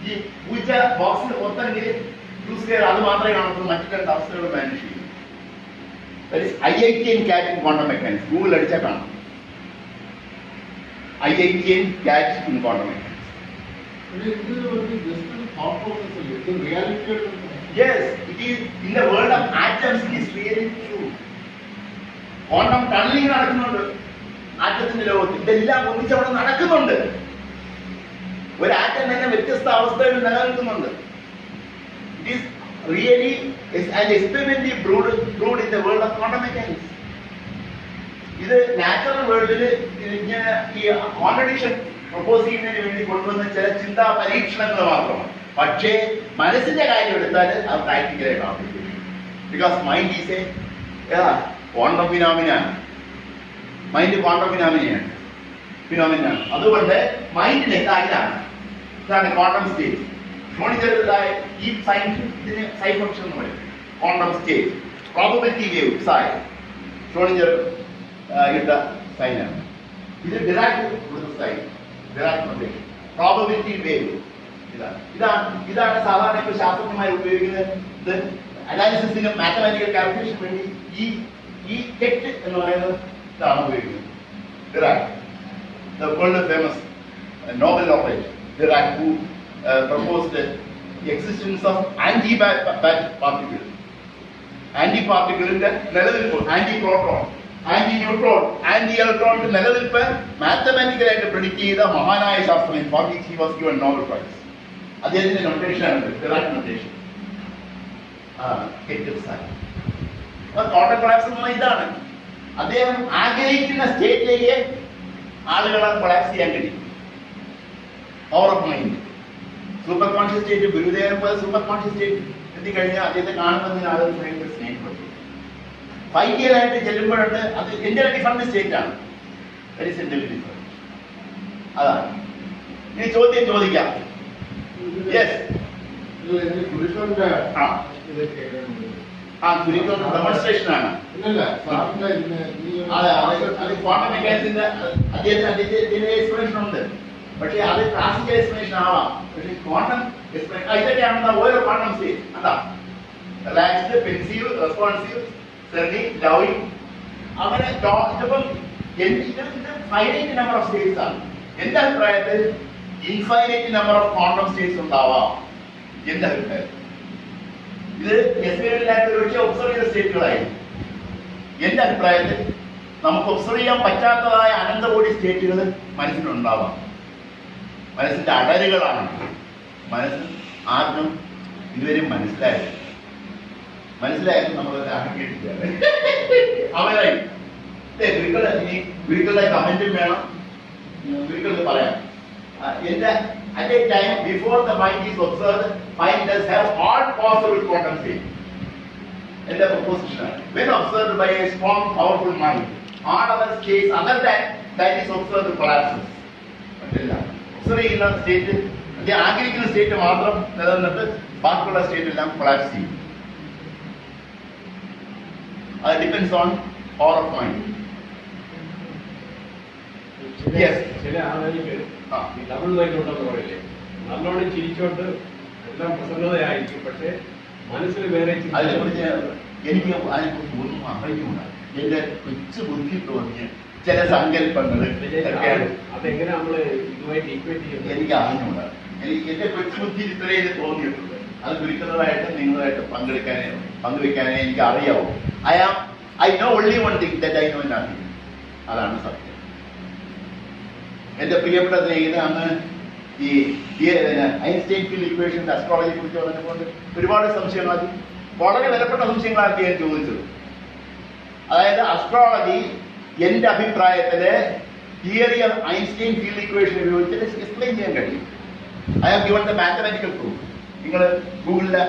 ഈ പൂച്ച ബോക്സിന് പുറത്തെങ്കിൽ Q square അത് മാത്രമേ കാണത്തുള്ളൂ, മറ്റു 2 അവസ്ഥകൾ വാനിഷ് ചെയ്യും. That is IITM cat in quantum mechanics. Google അടിച്ചാൽ കാണാം IITM cat in quantum mechanics. Yes, it is in the world of atoms. It is really true. Quantum tunneling നടക്കുന്നുണ്ട് ആറ്റത്തിന്റെ ലോകത്ത്. ഇതെല്ലാം ഒന്നിച്ചവിടെ നടക്കുന്നുണ്ട്. ഒരു ആറ്റം തന്നെ വ്യത്യസ്ത അവസ്ഥകളിൽ നിലനിൽക്കുന്നുണ്ട്. It is really is an experimentally proved in the world of quantum mechanics. ഇത് നാച്ചുറൽ വേൾഡിൽ ഇങ്ങനെ ഈ കോൺട്രഡിക്ഷൻ പ്രപ്പോസ് ചെയ്യുന്നതിന് വേണ്ടി കൊണ്ടുവന്ന ചില ചിന്താ പരീക്ഷണങ്ങൾ മാത്രമാണ്. പക്ഷേ മനസ്സിന്റെ കാര്യം എടുത്താൽ അത് പ്രാക്ടിക്കലായിട്ട് ആവശ്യം. Because mind is a quantum ഫിനോമിനയാണ്. മൈൻഡ് ക്വാണ്ടം ഫിനോമിനയാണ്. അതുകൊണ്ട് മൈൻഡിന് ഇതാണ് ക്വാണ്ടം സ്റ്റേറ്റ്. ഷോണിജറുടേതായ ഈ സയൻസ് ഇതിന് സൈ ഫംഗ്ഷൻ എന്ന് പറയും. Quantum state, probability wave psi, Schrodinger ഇട്ട സൈനാണ്. ഇത് ഡിറാക് കൊടുത്ത സൈൻ, ഡിറാക് നൊട്ടേഷൻ. Probability wave. ഇതാണ് സാധാരണ ഇപ്പോൾ ശാസ്ത്രജ്ഞന്മാർ ഉപയോഗിക്കുന്നത്. അനാലിസിസിനും മാത്തമാറ്റിക്കൽ കാൽക്കുലേഷന് വേണ്ടി ഈ കെറ്റ് എന്ന് പറയുന്നത് ഇതാണ് ഉപയോഗിക്കുന്നത്. Dirac, the world famous Nobel laureate Dirac, who proposed the existence of anti-particle. ആന്റിപാർട്ടിക്കിളിന്റെ നിലനിൽപ്പ്, anti proton, anti neutron, anti ഇലക്ട്രോണിന്റെ നിലനിൽപ്പ് മാത്തമാറ്റിക്കലായിട്ട് പ്രെഡിക്റ്റ് ചെയ്ത മഹാനായ ശാസ്ത്രജ്ഞൻ, for which he was given Nobel prize. അദ്ദേഹത്തിന്റെ നൊട്ടേഷനാണ് ഡിറാക് നൊട്ടേഷൻ. ടോട്ടൽ കൊളാപ്സ് എന്ന് പറഞ്ഞാൽ ഇതാണ്. അദ്ദേഹം ആഗ്രഹിക്കുന്ന സ്റ്റേറ്റിലേക്ക് ആളുകളെ കൊളാപ്സ് ചെയ്യാൻ കഴിയും. Power of mind, super conscious state. ഗുരുദേവനെ പോലെ സൂപ്പർ കോൺഷ്യസ് സ്റ്റേറ്റ് എത്തിക്കഴിഞ്ഞാൽ അദ്ദേഹത്തെ കാണുന്നതിന് ആളുകൾ ഭയങ്കര സ്നേഹപ്പെട്ടു. ഫൈറ്റിയലായിട്ട് ചെല്ലുമ്പോഴുണ്ട് അത് എന്റെ ഡിഫറൻറ്റ് സ്റ്റേറ്റ് ആണ്. അതാണ്. ഇനി ചോദ്യം ചോദിക്കാം. യെസ്, ഗുരുക്കളുടെ ഗുരുക്കളുടെ ഡെമോൺസ്ട്രേഷൻ ആണ്. ക്വാണ്ടം മെക്കാനിക്സിന്റെ അദ്ദേഹത്തിന്റെ എക്സ്പ്ലനേഷൻ ഉണ്ട്. പക്ഷേ അത് ക്ലാസിക്കൽ എക്സ്പ്ലനേഷൻ ആവാം. പക്ഷേ ക്വാണ്ടം ഇതൊക്കെയാണെന്ന ഓരോ ക്വാണ്ടം സ്റ്റേറ്റ് എന്താ റിലാക്സ്ഡ്, പെൻസീവ്, റെസ്പോൺസീവ്, സെർണി, ലവിങ്, അങ്ങനെ ഇതിപ്പം ഇത് ഫൈനൈറ്റ് നമ്പർ ഓഫ് സ്റ്റേറ്റ്സ് ആണ്. എന്റെ അഭിപ്രായത്തിൽ infinite number of quantum States ഉണ്ടാവാം. എന്റെ അഭിപ്രായത്തിൽ ഇത് എക്സ്പെരിമെന്റിലായിട്ട് ഒരുപക്ഷെ ഒബ്സർവ് ചെയ്ത സ്റ്റേറ്റുകളായിരിക്കും. എന്റെ അഭിപ്രായത്തിൽ നമുക്ക് ഒബ്സർവ് ചെയ്യാൻ പറ്റാത്തതായ അനന്തകോടി സ്റ്റേറ്റുകൾ മനസ്സിലുണ്ടാവാം. മനസ്സിന്റെ അടരുകളാണ്. മനസ്സിൽ ആർക്കും ഇതുവരെ മനസ്സിലായത് നമ്മൾ അവരായി ഗുരുക്കളുടെ കമന്റും വേണം. ഗുരുക്കൾക്ക് പറയാം, എന്റെ at a time before the mind is observed, mind does have all possible quantum states. And the proposition, when observed by a strong, powerful mind, all other states other than that is observed collapses. Observe ചെയ്യുന്ന state, ആഗ്രഹിക്കുന്ന state മാത്രം നിലനിന്നിട്ട് ബാക്കിയുള്ള state എല്ലാം collapse ചെയ്യും. അത് depends on power of mind. ചില ആളുകൾക്ക് ഈ ഡബിൾ മൈൻഡ് ഉണ്ടെന്ന് പറയില്ലേ, നല്ലോണം ചിരിച്ചോണ്ട് എല്ലാം പ്രസന്നതയായിരിക്കും, പക്ഷെ മനസ്സിൽ വേറെ അതിനെക്കുറിച്ച് എനിക്ക് അതിനെക്കുറിച്ച് ഒന്നും അറിഞ്ഞുകൂട. എന്റെ കൊച്ചു ബുദ്ധി തോന്നിയ ചില സങ്കല്പങ്ങൾ അതെങ്ങനെ നമ്മള് ഇതുമായിട്ട് ഈക്വേറ്റ് ചെയ്യുന്നത് എനിക്ക് അറിഞ്ഞുകൂട. എന്റെ കൊച്ചു ബുദ്ധി ഇത്രയും തോന്നിയിട്ടുണ്ട്. അത് ഗുരുക്കളുമായിട്ട് നിങ്ങളുമായിട്ട് പങ്കുവെക്കാനേ എനിക്ക് അറിയാവൂ. I know only one thing that I know nothing. അതാണ് സത്യം. എന്റെ പ്രിയപ്പെട്ട സ്നേഹിതൻ അന്ന് ഈ ഐൻസ്റ്റൈൻ ഫീൽഡ് ഇക്വേഷന്റെ അസ്ട്രോളജിയെ കുറിച്ച് പറഞ്ഞുകൊണ്ട് ഒരുപാട് സംശയങ്ങൾ, വളരെ വിലപ്പെട്ട സംശയങ്ങളാക്കി ഞാൻ ചോദിച്ചത്. അതായത് അസ്ട്രോളജി എന്റെ അഭിപ്രായത്തില് theory of Einstein field equation ഉപയോഗിച്ചിട്ട് എക്സ്പ്ലെയിൻ ചെയ്യാൻ കഴിയും. I have given the mathematical proof. നിങ്ങൾ ഗൂഗിളില്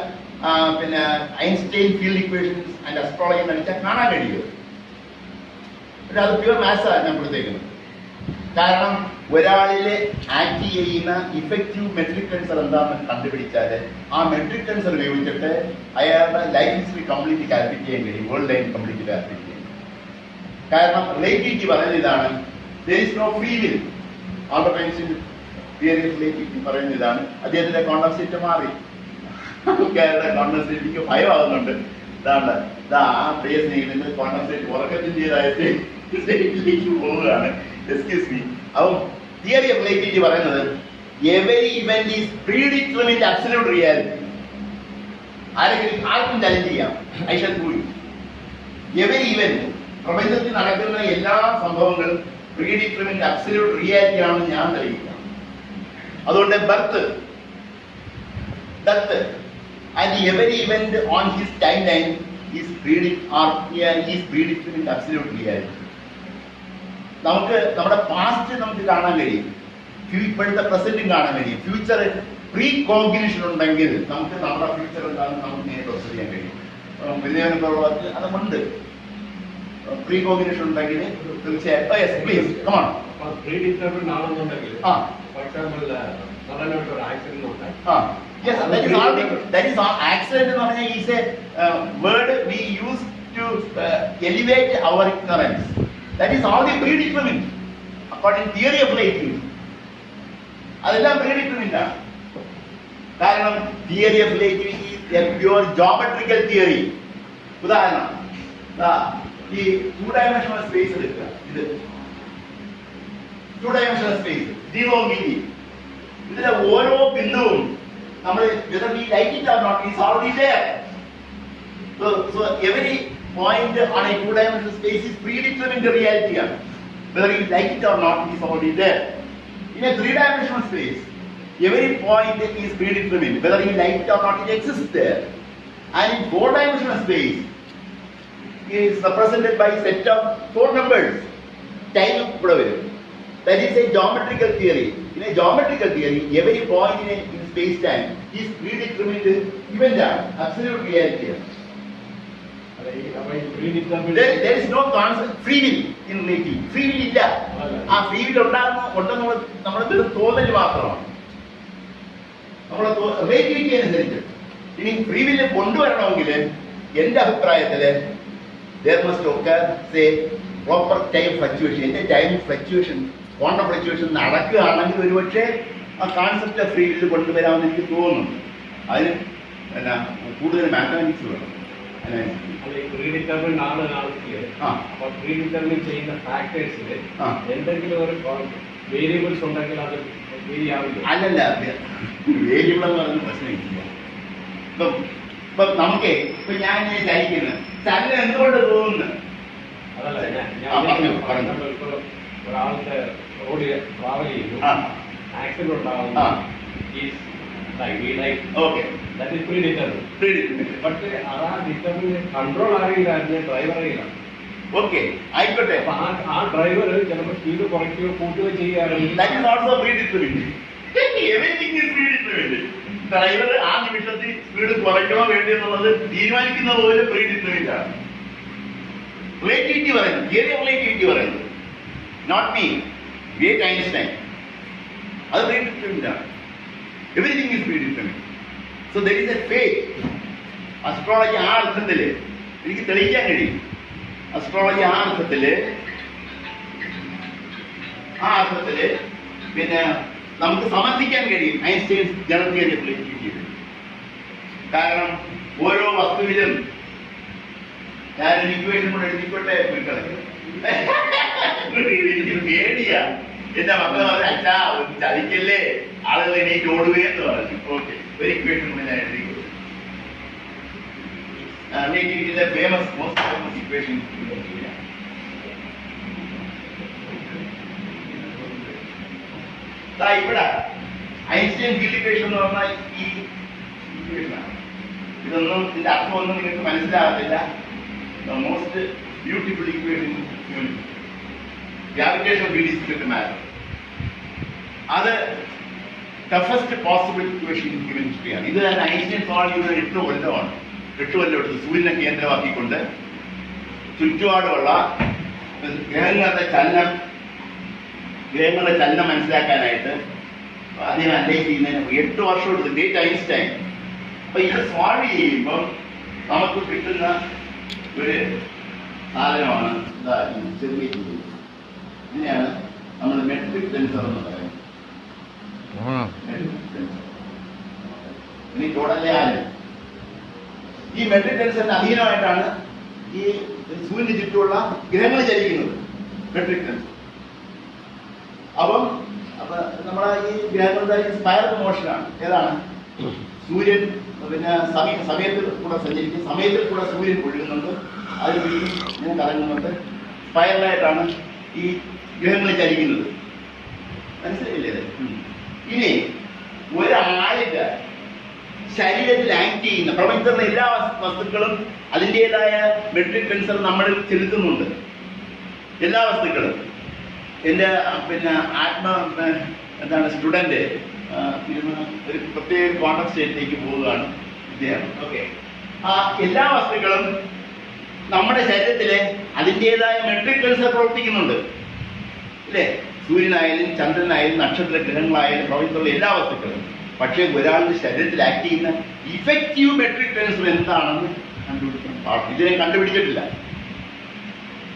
Einstein field equations and astrology എന്ന് അടിച്ചാൽ കാണാൻ കഴിയും. പക്ഷെ അത് പ്യുവർ മാത്സാണ് ഞാൻ കൊടുത്തേക്കുന്നത്. കാരണം ഒരാളിലെ ആക്ട് ചെയ്യുന്ന ഇഫക്റ്റീവ് മെട്രിക് ടെൻസർ എന്താണെന്ന് കണ്ടുപിടിച്ചാല് ആ മെട്രിക് ടെൻസർ ഉപയോഗിച്ചിട്ട് അയാളുടെ ലൈഫ് ഹിസ്റ്ററി കംപ്ലീറ്റ് കാൽക്കുലേറ്റ് ചെയ്യാൻ കഴിയും. വേൾഡ് ലൈൻ കംപ്ലീറ്റ് കാൽക്കുലേറ്റ് ചെയ്യാൻ. കാരണം റിലേറ്റിവിറ്റി പറയുന്നത് ഇതാണ്, there is no free will. Albert Einstein theory of relativity പറയുന്നത് ഇതാണ്. അദ്ദേഹത്തിന്റെ ക്വാണ്ടം സ്റ്റേറ്റ് മാറി. ക്വാണ്ടം സ്റ്റേറ്റ് എനിക്ക് ഭയമാകുന്നുണ്ട്. ഇതാണ് ആ പ്രിയ സ്നേഹിതന്റെ ക്വാണ്ടം സ്റ്റേറ്റ് ഉറക്കത്തിൻ്റെതായ സ്റ്റേറ്റിലേക്ക് പോവുകയാണ്. Excuse me. അപ്പം തിയറി ഓഫ് റിലേറ്റിവിറ്റി പറയുന്നത് every event is predetermined absolute reality. ആർക്കും ചലഞ്ച് ചെയ്യാം. I shall prove it. Every event, പ്രപഞ്ചത്തിൽ നടക്കുന്ന എല്ലാ സംഭവങ്ങളും പ്രീഡിറ്റർമിൻഡ് അബ്സല്യൂട്ട് റിയാലിറ്റി ആണെന്ന് ഞാൻ തെളിയിക്കാം. അതുകൊണ്ട് birth, death and every event on his timeline is predetermined absolute reality. നമുക്ക് നമ്മുടെ പാസ്റ്റ് നമുക്ക് കാണാൻ കഴിയും, ഇപ്പോഴത്തെ പ്രസന്റും കാണാൻ കഴിയും. ഫ്യൂച്ചർ പ്രീ കോഗ്നിഷൻ ഉണ്ടെങ്കിൽ നമുക്ക് നമ്മുടെ ഫ്യൂച്ചർ എന്താണെന്ന് നമുക്ക് നേരിട്ട് ഒബ്സർവ് ചെയ്യാൻ കഴിയും. ഗുരുദേവനുള്ളത് അതുകൊണ്ട് പ്രീ കോഗ്നിഷൻ ഉണ്ടെങ്കിൽ തീർച്ചയായിട്ടും yes please come on. Predetermined ആണെന്നുണ്ടെങ്കിൽ ഫോർ എക്സാമ്പിൾ സഡനായിട്ട് ഒരു ആക്സിഡന്റ് ഉണ്ടായി. Yes, that is all. Accident എന്ന് പറഞ്ഞാൽ is a word we use to elevate our ignorance. That is all the predetermined according to theory of relativity. അതെല്ലാം പ്രീഡിറ്റർമിന്റ് ആണ്. കാരണം theory of relativity pure geometrical theory. ഉദാഹരണം ഈ 2 dimensional space എടുക്കുക. ഇത് 2 dimensional space 0 മീതി. ഇതിലെ ഓരോ ബിന്ദുവും നമ്മൾ whether we like it or not is already there. So every point on a 2 dimensional space is predetermined reality. Whether you like it or not is already there. In a 3 dimensional space, every point is predetermined. Whether you like it or not, it exists there. And in 4 dimensional space is represented by a set of 4 numbers. Time ഇവിടെ വരും. That is a geometrical theory. In a geometrical theory, every point in space time is predetermined event, absolute reality. There is no concept free will in relativity. Free will ഇല്ല. ആ free will ഉണ്ടെന്നുള്ള നമ്മുടെ തോന്നൽ മാത്രമാണ്. നമ്മളെ relativity അനുസരിച്ച് ഇനി free will കൊണ്ടുവരണമെങ്കിൽ എന്റെ അഭിപ്രായത്തില് there must occur say proper time fluctuation. എന്റെ ടൈം ഫ്ലക്ച്വേഷൻ ക്വാണ്ടം ഫ്ലക്ച്വേഷൻ നടക്കുകയാണെങ്കിൽ ഒരുപക്ഷെ ആ കോൺസെപ്റ്റ് ഓഫ് ഫ്രീ വില്ല് കൊണ്ടുവരാമെന്ന് എനിക്ക് തോന്നുന്നു. അതിന് എന്നാ കൂടുതൽ മാത്തമാറ്റിക്സ് വേണം. എന്തെങ്കിലും ഒരു വേരിയബിൾസ് ഉണ്ടെങ്കിൽ അത് അല്ലല്ല, വേരിയബിൾ എന്ന് പറയുന്ന പ്രശ്നമില്ല. ഇപ്പൊ നമുക്ക് ഇപ്പൊ ഞാൻ ഇങ്ങനെ ചലിക്കുന്നത് ചലനം എന്തുകൊണ്ട് തോന്നുന്നു? ഒരാളുടെ റോഡിൽ ട്രാവൽ ചെയ്യുന്നു, ആക്സിഡന്റ് ഉണ്ടാകുന്നു, കൺട്രോൾ അറിയില്ലായിരുന്നു, ഡ്രൈവർ അറിയില്ല. ഓക്കെ, ആയിക്കോട്ടെ. ആ ഡ്രൈവർ ചിലപ്പോൾ സ്പീഡ് കുറയ്ക്കുകയോ കൂട്ടുകയോ ചെയ്യുകയാണെങ്കിൽ ഡ്രൈവർ ആ നിമിഷത്തിൽ സ്പീഡ് കുറയ്ക്കണോ വേണ്ടി എന്നുള്ളത് തീരുമാനിക്കുന്നത് പോലെ പ്രീഡിറ്റർമിന്റ് ആണ്. റിലേറ്റിവിറ്റി പറയുന്നത്, തിയറി ഓഫ് റിലേറ്റിവിറ്റി പറയുന്നത്, നോട്ട് മീ, ഗ്രേറ്റ് ഐൻസ്റ്റൈൻ, അത് പ്രീഡിറ്റർമിന്റ് ആണ്. Everything is predetermined. So there is a fate. Astrology ആ അർത്ഥത്തില് എനിക്ക് തെളിയിക്കാൻ കഴിയും. അസ്ട്രോളജി ആ അർത്ഥത്തില് പിന്നെ നമുക്ക് സമർത്ഥിക്കാൻ കഴിയും Einstein general theory of relativity. കാരണം ഓരോ വസ്തുവിലും ഞാനൊരു ഇക്വേഷൻ കൂടെ എഴുതിക്കോട്ടെ, എനിക്ക് പേടിയാ. എന്റെ മക്കളെ പറഞ്ഞ അച്ഛാ ചതിക്കല്ലേ, ആളുകൾ എനിക്ക് ഓടുകയെന്ന് പറഞ്ഞു. ഓക്കെ, ഒരു ഇക്വേഷൻ കൂടെ ഞാൻ എഴുതിക്കോട്ടെ. റിലേറ്റിവിറ്റിയിലെ മോസ്റ്റ് ഫേമസ് ഇക്വേഷൻ ഇവിടെ ഐൻസ്റ്റൈൻ ഫീൽഡ് ഇക്വേഷൻ എന്ന് പറഞ്ഞാൽ ഈ ഇക്വേഷനാണ്. ഇതൊന്നും ഇതിന്റെ അർത്ഥമൊന്നും നിങ്ങൾക്ക് മനസ്സിലാകത്തില്ല. Most beautiful equation gravitation field matter. അത് ടഫസ്റ്റ് പോസിബിൾ ഇക്വേഷൻ ഹ്യൂമൻ ഹിസ്റ്ററിയാണ്. ഇത് തന്നെ ഐൻസ്റ്റൈൻ സോൾവ് ചെയ്ത 8 കൊല്ലമാണ്. 8 കൊല്ലം എടുത്ത് സൂര്യനെ കേന്ദ്രമാക്കിക്കൊണ്ട് ചുറ്റുപാടുമുള്ള ഗ്രഹങ്ങളുടെ ചലനം മനസ്സിലാക്കാനായിട്ട് അതിനെ അനലൈസ് ചെയ്യുന്നതിന് 8 വർഷം എടുത്ത് ഗ്രേറ്റ് ഐൻസ്റ്റൈൻ. അപ്പൊ ഇത് സോൾവ് ചെയ്യുമ്പം നമുക്ക് കിട്ടുന്ന ഒരു സാധനമാണ് ചെറിയ രീതി. ഇതിനെയാണ് നമ്മൾ മെട്രിക് ടെൻസർ എന്ന് പറയുന്നത്. ഇനി ടോട്ടലി ആര് ഈ മെട്രിക് ടെൻസറിന് അധീനമായിട്ടാണ് ഈ സൂര്യന് ചുറ്റുമുള്ള ഗ്രഹങ്ങൾ ചലിക്കുന്നത്. Metric tensor. അപ്പൊ നമ്മളെ ഈ ഗ്രഹങ്ങളുടെ സ്പൈറൽ മോഷനാണ്. ഏതാണ്? സൂര്യൻ പിന്നെ സമയത്തിൽ കൂടെ സഞ്ചരിക്കും, സമയത്തിൽ കൂടെ സൂര്യൻ ഒഴുകുന്നുണ്ട്, അതിൽ വീണ്ടും ഇങ്ങനെ കറങ്ങുന്നുണ്ട്. സ്പൈറലായിട്ടാണ് ഈ ഗ്രഹങ്ങൾ ചലിക്കുന്നത്. മനസ്സിലായില്ലേ? ഇനി ഒരാളുടെ ശരീരത്തിൽ ആക്ട് ചെയ്യുന്ന പ്രപഞ്ചത്തിലുള്ള എല്ലാ വസ്തുക്കളും അതിൻ്റെതായ മെട്രിക് ടെൻസർ നമ്മളിൽ ചെലുത്തുന്നുണ്ട്. എല്ലാ വസ്തുക്കളും. എൻ്റെ പിന്നെ എന്താണ് സ്റ്റുഡൻറ്റ് ഒരു പ്രത്യേക ക്വാണ്ടം സ്റ്റേറ്റിലേക്ക് പോവുകയാണ്, വിദ്യയാണ്. ഓക്കെ, ആ എല്ലാ വസ്തുക്കളും നമ്മുടെ ശരീരത്തിലെ അതിൻ്റെതായ മെട്രിക് ടെൻസർ പ്രവർത്തിക്കുന്നുണ്ട്, അല്ലേ? സൂര്യനായാലും ചന്ദ്രനായാലും നക്ഷത്ര ഗ്രഹങ്ങളായാലും പ്രപഞ്ചത്തിലുള്ള എല്ലാ വസ്തുക്കളും. പക്ഷേ ഒരാളുടെ ശരീരത്തിൽ ആക്ട് ചെയ്യുന്ന ഇഫക്റ്റീവ് മെട്രിക് ടെൻസർ എന്താണെന്ന് ഇതിനെ കണ്ടുപിടിച്ചിട്ടില്ല.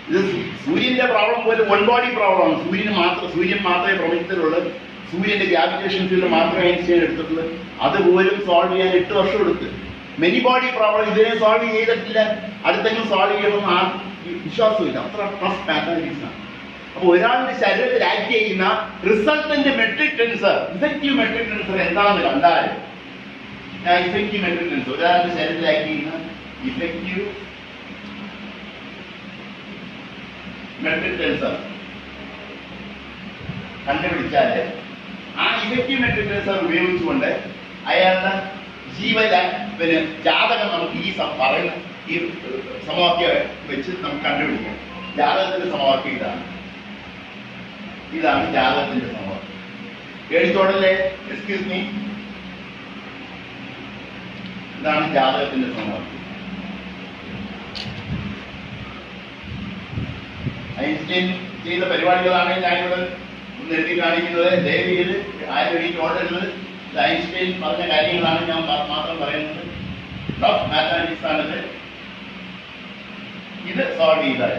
ഇത് സൂര്യന്റെ പ്രോബ്ലം പോലെ വൺ ബോഡി പ്രോബ്ലമാണ്. സൂര്യൻ മാത്രമേ പ്രപഞ്ചത്തിലുള്ളൂ. സൂര്യന്റെ ഗ്രാവിറ്റേഷൻ ഫീൽഡ് മാത്രമേ ഐൻസ്റ്റൈൻ എടുത്തിട്ടുള്ളൂ. അതുപോലും സോൾവ് ചെയ്യാൻ 8 വർഷം എടുത്ത്. മെനി ബോഡി പ്രോബ്ലം ഇതുവരെ സോൾവ് ചെയ്തിട്ടില്ല. അടുത്തെങ്കിലും സോൾവ് ചെയ്യണമെന്ന് ആ വിശ്വാസമില്ല. അത്ര ടഫ് മാത്തമാറ്റിക്സ് ആണ്. അപ്പൊ ഒരാളുടെ ശരീരത്തിൽ ആക്ട് ചെയ്യുന്ന resultant metric tensor, effective metric tensor എന്താണെന്ന് കണ്ടാൽ, ഞാൻ ഇഫക്റ്റീവ് മെട്രിക് ടെൻസർ ഒരാളുടെ ശരീരത്തിൽ ആക്ട് ചെയ്യുന്ന ഇഫക്റ്റീവ് മെട്രിക് ടെൻസർ കണ്ടുപിടിച്ചാല് ആ ഇഫക്റ്റീവ് മെട്രിക് ടെൻസർ ഉപയോഗിച്ചുകൊണ്ട് അയാളുടെ പിന്നെ ജാതകം നമുക്ക് ഈ പറയുന്ന ഈ സമവാക്യം വെച്ച് നമുക്ക് കണ്ടുപിടിക്കാം. ജാതകത്തിന്റെ സമവാക്യം ഇതാണ് ജാതകത്തിന്റെ സമവാക്യം. എഴുത്തോടല്ലേ, എക്സ്ക്യൂസ് മീ, ഇതാണ് ജാതകത്തിന്റെ സമവാക്യം. ഐൻസ്റ്റൈൻ ചെയ്ത പരിപാടികളാണ് ഞാനിവിടെ ഒന്ന് എഴുതി കാണിക്കുന്നത്. ദയവീത് ആരും എഴുതിയോടരുത്. ഐൻസ്റ്റൈൻ പറഞ്ഞ കാര്യങ്ങളാണ് ഞാൻ മാത്രം പറയുന്നത്. ടഫ് മാത്തമാറ്റിക്സ് ആണിത്. ഇത് സോൾവ് ചെയ്താൽ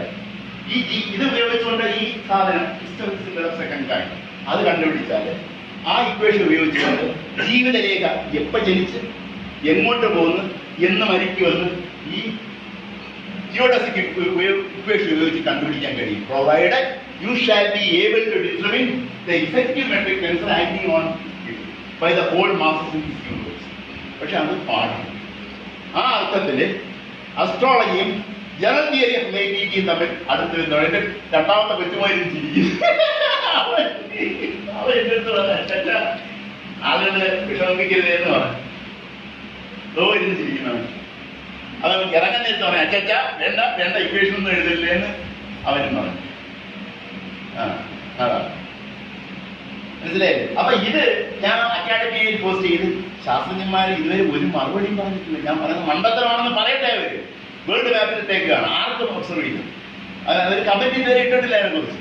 ഇത് ഉപയോഗിച്ചുകൊണ്ട് ഈ സാധനം സെക്കൻഡ് ടൈം അത് കണ്ടുപിടിച്ചാല് ആ ഇക്വേഷൻ ഉപയോഗിച്ചുകൊണ്ട് ജീവിതരേഖ എപ്പോ ജനിച്ച് എങ്ങോട്ട് പോകുന്നു എന്ന് മരിക്കുമെന്ന് ഈ ജിയോഡസിക് ഇക്വേഷൻ ഉപയോഗിച്ച് കണ്ടുപിടിക്കാൻ കഴിയും. Provided you shall be able to determine the effective metric tensor acting on by the whole masses in this universe. പക്ഷെ അത് പാടില്ല. ആ അർത്ഥത്തില് അസ്ട്രോളജിയും ജനറൽ തിയറി ഓഫ് റിലേറ്റിവിറ്റിയും തമ്മിൽ അടുത്ത് വരുന്നതാണ്. എന്റെ രണ്ടാമത്തെ കൊച്ചുമാരും ചിരിക്കും. അവൻ എന്റെ അടുത്ത് പറഞ്ഞ ആളുകള് വിഷമിക്കരുത് എന്ന് പറഞ്ഞു. ഇരുന്ന് ചിരിക്കുന്നവൻ അത് ഇറങ്ങാൻ നേരത്ത് പറഞ്ഞു, അച്ചച്ച വേണ്ട വേണ്ട ഇക്വേഷൻ ഒന്നും എഴുതില്ലേ എന്ന് അവനും പറഞ്ഞു. അതാ മനസ്സിലായില്ലേ? അപ്പൊ ഇത് ഞാൻ അക്കാഡമിയിൽ പോസ്റ്റ് ചെയ്ത് ശാസ്ത്രജ്ഞന്മാർ ഇതുവരെ ഒരു മറുപടിയും പറഞ്ഞിട്ടില്ല. ഞാൻ പറയുന്നത് മണ്ടത്തരമാണെന്ന് പറയട്ടെ. അവര് വേൾഡ് മാപ്പിൽ ഇട്ടേക്കാണ്, ആർക്കും ഒബ്സർവ് ചെയ്തു. അവർ കമന്റ് ഇതുവരെ ഇട്ടിട്ടില്ല അതിനെ കുറിച്ച്.